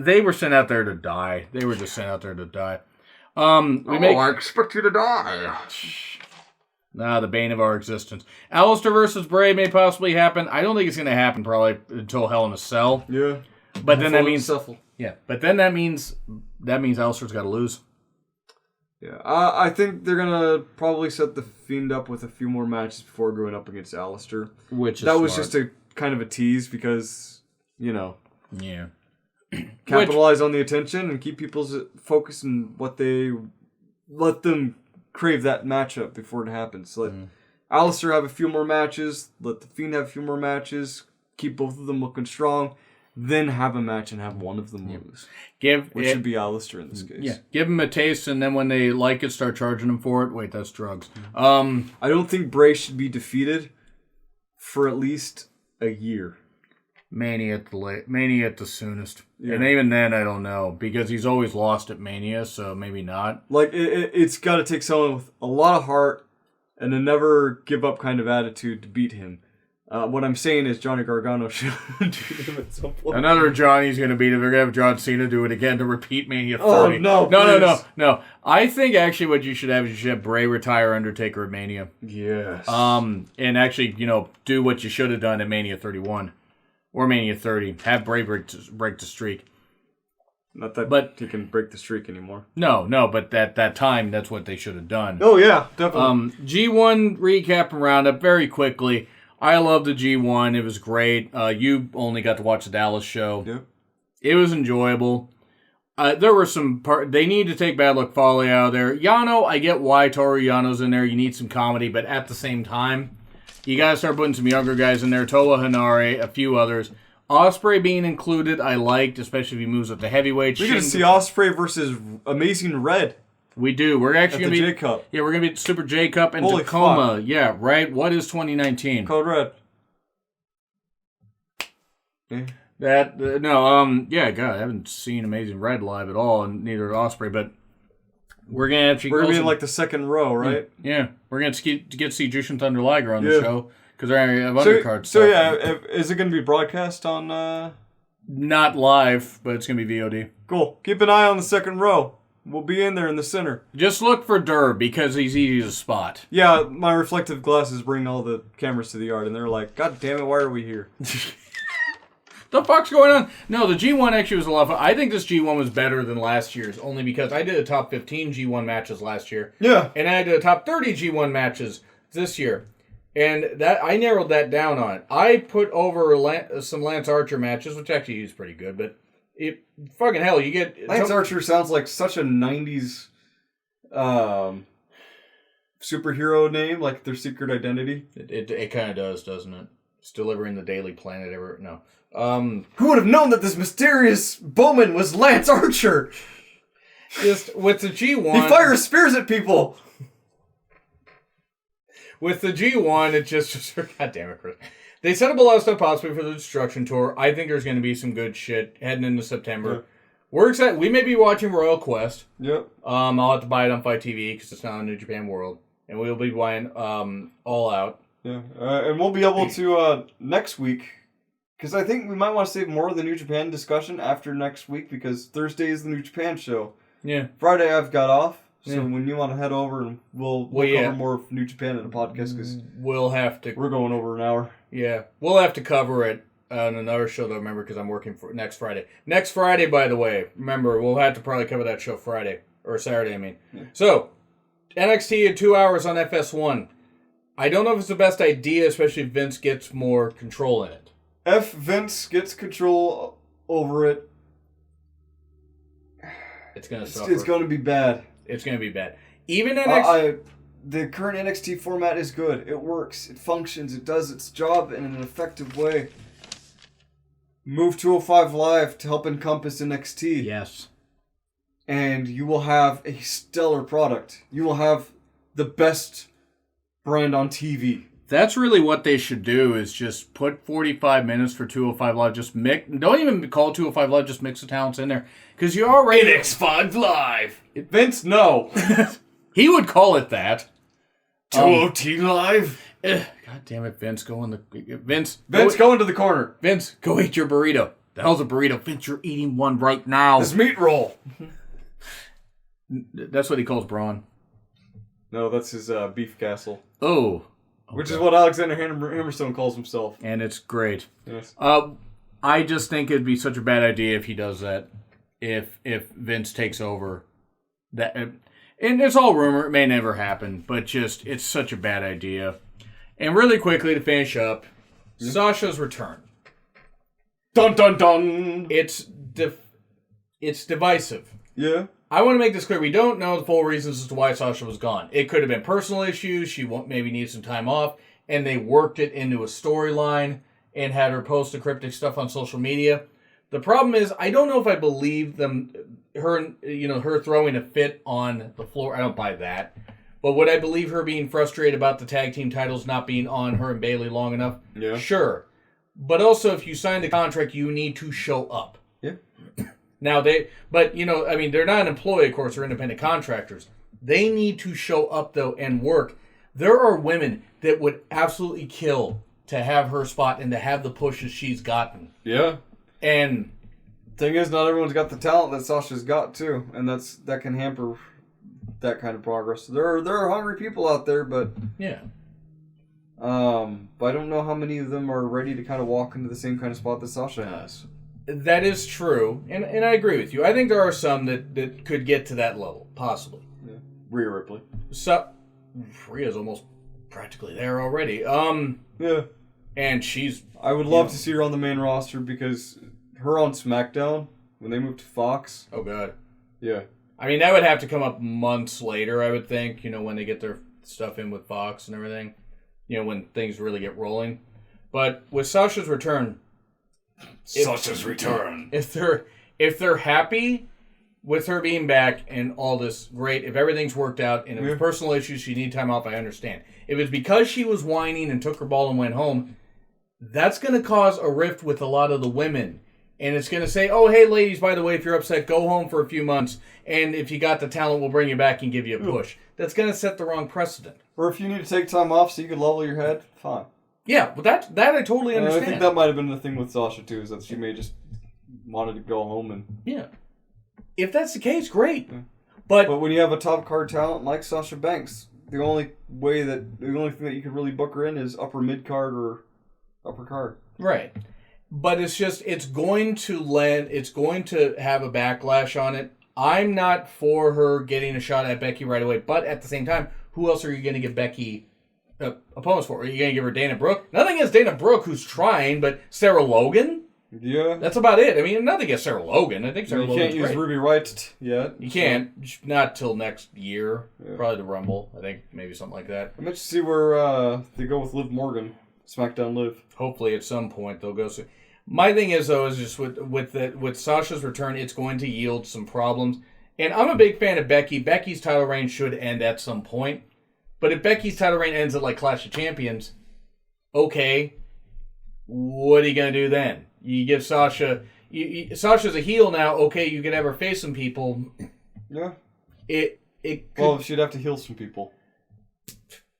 [SPEAKER 2] They were sent out there to die. They were just sent out there to die.
[SPEAKER 1] I expect you to die.
[SPEAKER 2] The bane of our existence. Alistair versus Bray may possibly happen. I don't think it's going to happen probably until Hell in a Cell.
[SPEAKER 1] Yeah.
[SPEAKER 2] But then that means Alistair's got to lose.
[SPEAKER 1] Yeah, I think they're gonna probably set the Fiend up with a few more matches before going up against Alistair.
[SPEAKER 2] Which is
[SPEAKER 1] was just a kind of a tease because
[SPEAKER 2] yeah,
[SPEAKER 1] capitalize on the attention and keep people's focus on what they let them crave that matchup before it happens. Let Alistair have a few more matches. Let the Fiend have a few more matches. Keep both of them looking strong. Then have a match and have one of them lose. Which should be Alistair in this case.
[SPEAKER 2] Yeah, give them a taste, and then when they like it, start charging them for it. Wait, that's drugs.
[SPEAKER 1] I don't think Bray should be defeated for at least a year.
[SPEAKER 2] Mania at the soonest. Yeah. And even then, I don't know, because he's always lost at Mania, so maybe not.
[SPEAKER 1] Like, it's got to take someone with a lot of heart and a never give up kind of attitude to beat him. What I'm saying is Johnny Gargano should do him at some point.
[SPEAKER 2] Another Johnny's going to beat him. They're going to have John Cena do it again to repeat Mania 30.
[SPEAKER 1] Oh,
[SPEAKER 2] No. I think actually what you should have Bray retire Undertaker at Mania.
[SPEAKER 1] Yes.
[SPEAKER 2] And actually, do what you should have done at Mania 31 or Mania 30. Have Bray break the streak.
[SPEAKER 1] Not that he can break the streak anymore.
[SPEAKER 2] No, but at that time, that's what they should have done.
[SPEAKER 1] Oh, yeah, definitely.
[SPEAKER 2] G1 recap and roundup very quickly. I love the G1. It was great. You only got to watch the Dallas show.
[SPEAKER 1] Yep.
[SPEAKER 2] It was enjoyable. There were some they need to take Bad Luck Fale out of there. Yano, I get why Toru Yano's in there. You need some comedy, but at the same time, you got to start putting some younger guys in there. Toa Hanare, a few others. Ospreay being included, I liked, especially if he moves up to heavyweight.
[SPEAKER 1] We're going to see Ospreay versus Amazing Red.
[SPEAKER 2] We do. We're actually going to be
[SPEAKER 1] J-Cup.
[SPEAKER 2] Yeah, we're going to be at Super J-Cup and
[SPEAKER 1] Holy
[SPEAKER 2] Tacoma.
[SPEAKER 1] Fuck.
[SPEAKER 2] Yeah, right. What is 2019?
[SPEAKER 1] Code Red.
[SPEAKER 2] Yeah. Yeah, God, I haven't seen Amazing Red live at all, and neither Ospreay, but we're going to actually
[SPEAKER 1] We're going to be in like the second row, right?
[SPEAKER 2] Yeah. We're going to get to see Jushin Thunder Liger on the show, because they already have undercard stuff.
[SPEAKER 1] So yeah, is it going to be broadcast on...
[SPEAKER 2] Not live, but it's going to be VOD.
[SPEAKER 1] Cool. Keep an eye on the second row. We'll be in there in the center.
[SPEAKER 2] Just look for Durr, because he's easy to spot.
[SPEAKER 1] Yeah, my reflective glasses bring all the cameras to the yard, and they're like, God damn it, why are we here?
[SPEAKER 2] The fuck's going on? No, the G1 actually was a lot of fun. I think this G1 was better than last year's, only because I did a top 15 G1 matches last year.
[SPEAKER 1] Yeah.
[SPEAKER 2] And I did a top 30 G1 matches this year. And that I narrowed that down on it. I put over some Lance Archer matches, which actually is pretty good, but fucking hell, you get...
[SPEAKER 1] Lance Archer sounds like such a 90s superhero name, like their secret identity.
[SPEAKER 2] It kind of does, doesn't it? It's delivering the Daily Planet. No.
[SPEAKER 1] Who would have known that this mysterious Bowman was Lance Archer?
[SPEAKER 2] Just with the G1...
[SPEAKER 1] He fires spears at people!
[SPEAKER 2] With the G1, it just God damn it, Chris. They set up a lot of stuff possibly for the Destruction Tour. I think there's going to be some good shit heading into September. Yeah. We're excited. We may be watching Royal Quest.
[SPEAKER 1] Yep.
[SPEAKER 2] I'll have to buy it on Fight TV because it's not on New Japan World. And we'll be buying All Out.
[SPEAKER 1] Yeah. And we'll be able to, next week, because I think we might want to save more of the New Japan discussion after next week because Thursday is the New Japan show.
[SPEAKER 2] Yeah.
[SPEAKER 1] Friday I've got off. So when you want to head over, and we'll cover more of New Japan in the podcast because
[SPEAKER 2] we'll have to.
[SPEAKER 1] We're going over an hour.
[SPEAKER 2] Yeah, we'll have to cover it on another show. Though, remember, because I'm working for next Friday. Next Friday, by the way, remember we'll have to probably cover that show Friday or Saturday. I mean, So NXT in 2 hours on FS1. I don't know if it's the best idea, especially if Vince gets more control in it.
[SPEAKER 1] If Vince gets control over it,
[SPEAKER 2] it's gonna suffer.
[SPEAKER 1] It's going to be bad.
[SPEAKER 2] It's going to be bad. Even NXT...
[SPEAKER 1] the current NXT format is good. It works. It functions. It does its job in an effective way. Move 205 Live to help encompass NXT.
[SPEAKER 2] Yes.
[SPEAKER 1] And you will have a stellar product. You will have the best brand on TV
[SPEAKER 2] That's really what they should do is just put 45 minutes for 205 Live. Just don't even call it 205 Live, just mix the talents in there. Because you already...
[SPEAKER 1] X5 Live! Vince, no!
[SPEAKER 2] He would call it that.
[SPEAKER 1] 2OT Live?
[SPEAKER 2] God damn it, Vince, go in the... Vince,
[SPEAKER 1] go into the corner.
[SPEAKER 2] Vince, go eat your burrito. The hell's a burrito? Vince, you're eating one right now.
[SPEAKER 1] This meat roll.
[SPEAKER 2] That's what he calls Braun.
[SPEAKER 1] No, that's his beef castle.
[SPEAKER 2] Oh. Okay.
[SPEAKER 1] Which is what Alexander Hammerstone calls himself.
[SPEAKER 2] And it's great.
[SPEAKER 1] Yes.
[SPEAKER 2] I just think it'd be such a bad idea if he does that. If Vince takes over. That, and it's all rumor. It may never happen. But just, it's such a bad idea. And really quickly to finish up, Sasha's return.
[SPEAKER 1] Dun dun dun!
[SPEAKER 2] It's divisive.
[SPEAKER 1] Yeah.
[SPEAKER 2] I want to make this clear. We don't know the full reasons as to why Sasha was gone. It could have been personal issues. She maybe needed some time off. And they worked it into a storyline and had her post the cryptic stuff on social media. The problem is, I don't know if I believe her throwing a fit on the floor. I don't buy that. But would I believe her being frustrated about the tag team titles not being on her and Bayley long enough?
[SPEAKER 1] Yeah.
[SPEAKER 2] Sure. But also, if you sign the contract, you need to show up.
[SPEAKER 1] Yeah.
[SPEAKER 2] Now, they're not an employee, of course, they're independent contractors. They need to show up, though, and work. There are women that would absolutely kill to have her spot and to have the pushes she's gotten.
[SPEAKER 1] Yeah.
[SPEAKER 2] And
[SPEAKER 1] thing is, not everyone's got the talent that Sasha's got, too. And that can hamper that kind of progress. There are hungry people out there, but...
[SPEAKER 2] Yeah.
[SPEAKER 1] But I don't know how many of them are ready to kind of walk into the same kind of spot that Sasha has.
[SPEAKER 2] That is true, and I agree with you. I think there are some that could get to that level, possibly.
[SPEAKER 1] Yeah. Rhea Ripley.
[SPEAKER 2] So, Rhea's almost practically there already.
[SPEAKER 1] Yeah.
[SPEAKER 2] And she's...
[SPEAKER 1] I would love to see her on the main roster because her on SmackDown, when they moved to Fox...
[SPEAKER 2] Oh, God.
[SPEAKER 1] Yeah.
[SPEAKER 2] I mean, that would have to come up months later, I would think, when they get their stuff in with Fox and everything. When things really get rolling. But with Sasha's return... If they're happy with her being back and all this, great. If everything's worked out and it was personal issues, she needed time off, I understand. If it's because she was whining and took her ball and went home, that's going to cause a rift with a lot of the women. And it's going to say, oh, hey, ladies, by the way, if you're upset, go home for a few months. And if you got the talent, we'll bring you back and give you a push. That's going to set the wrong precedent.
[SPEAKER 1] Or if you need to take time off so you can level your head, fine.
[SPEAKER 2] Yeah, but that I totally understand.
[SPEAKER 1] I think that might have been the thing with Sasha, too, is that she may just wanted to go home and...
[SPEAKER 2] Yeah. If that's the case, great.
[SPEAKER 1] Yeah.
[SPEAKER 2] But
[SPEAKER 1] when you have a top card talent like Sasha Banks, the only thing that you can really book her in is upper mid card or upper card.
[SPEAKER 2] Right. But it's going to have a backlash on it. I'm not for her getting a shot at Becky right away, but at the same time, who else are you going to give Becky opponents for? Are you going to give her Dana Brooke? Nothing against Dana Brooke, who's trying, but Sarah Logan?
[SPEAKER 1] Yeah. That's
[SPEAKER 2] about it. I mean, nothing against Sarah Logan. I think Sarah Logan's
[SPEAKER 1] great. You can't use Ruby Riott yet.
[SPEAKER 2] You can't. Not till next year. Yeah. Probably the Rumble. I think maybe something like that.
[SPEAKER 1] I'm interested to see where they go with Liv Morgan. SmackDown Liv.
[SPEAKER 2] Hopefully at some point they'll go see. My thing is, though, is just with Sasha's return, it's going to yield some problems. And I'm a big fan of Becky. Becky's title reign should end at some point. But if Becky's title reign ends at, like, Clash of Champions, okay, what are you going to do then? You give Sasha... Sasha's a heel now. Okay, you can have her face some people.
[SPEAKER 1] Yeah.
[SPEAKER 2] Well,
[SPEAKER 1] she'd have to heal some people.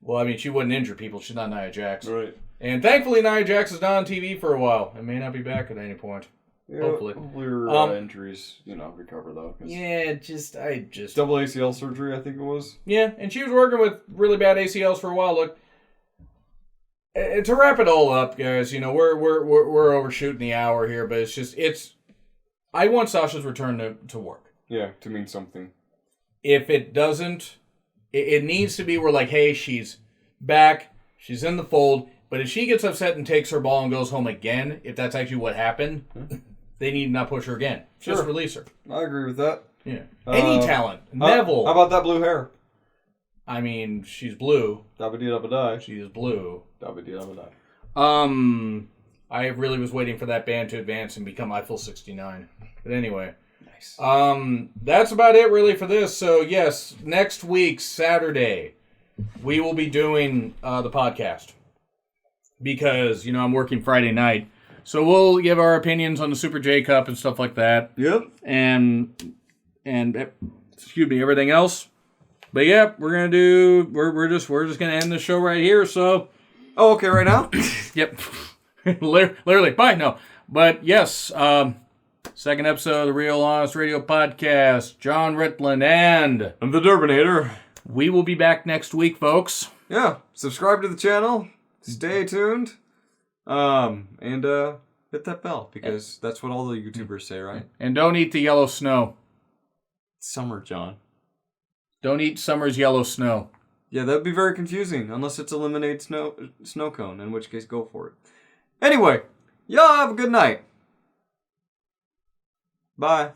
[SPEAKER 2] Well, I mean, she wouldn't injure people. She's not Nia Jax.
[SPEAKER 1] Right.
[SPEAKER 2] And thankfully, Nia Jax is not on TV for a while. It may not be back at any point.
[SPEAKER 1] Yeah,
[SPEAKER 2] hopefully
[SPEAKER 1] her injuries, recover though.
[SPEAKER 2] Yeah,
[SPEAKER 1] double ACL surgery, I think it was.
[SPEAKER 2] Yeah, and she was working with really bad ACLs for a while. Look, to wrap it all up, guys, we're overshooting the hour here, but I want Sasha's return to work.
[SPEAKER 1] Yeah, to mean something.
[SPEAKER 2] If it doesn't, it needs to be where, like, hey, she's back, she's in the fold. But if she gets upset and takes her ball and goes home again, if that's actually what happened, they need to not push her again. Just release her.
[SPEAKER 1] I agree with that.
[SPEAKER 2] Yeah. Any talent. Neville.
[SPEAKER 1] How about that blue hair?
[SPEAKER 2] I mean, she's blue.
[SPEAKER 1] Dabba-dee-dabba-die.
[SPEAKER 2] She is blue.
[SPEAKER 1] Dabba-dee-dabba-die.
[SPEAKER 2] I really was waiting for that band to advance and become Eiffel 69. But anyway.
[SPEAKER 1] Nice.
[SPEAKER 2] That's about it really for this. So, yes, next week, Saturday, we will be doing the podcast. because, I'm working Friday night. So we'll give our opinions on the Super J Cup and stuff like that.
[SPEAKER 1] Yep.
[SPEAKER 2] And excuse me, everything else. But yeah, we're just gonna end the show right here. So.
[SPEAKER 1] Oh, okay, right now.
[SPEAKER 2] Yep. Literally. Bye. No. But yes. Second episode of the Real Honest Radio Podcast. John Ritland and
[SPEAKER 1] I'm the Durbinator.
[SPEAKER 2] We will be back next week, folks.
[SPEAKER 1] Yeah. Subscribe to the channel. Stay tuned. And hit that bell because that's what all the YouTubers say, right?
[SPEAKER 2] And don't eat the yellow snow.
[SPEAKER 1] It's summer, John.
[SPEAKER 2] Don't eat summer's yellow snow.
[SPEAKER 1] Yeah, that'd be very confusing unless it's a lemonade snow cone, in which case go for it. Anyway, y'all have a good night. Bye.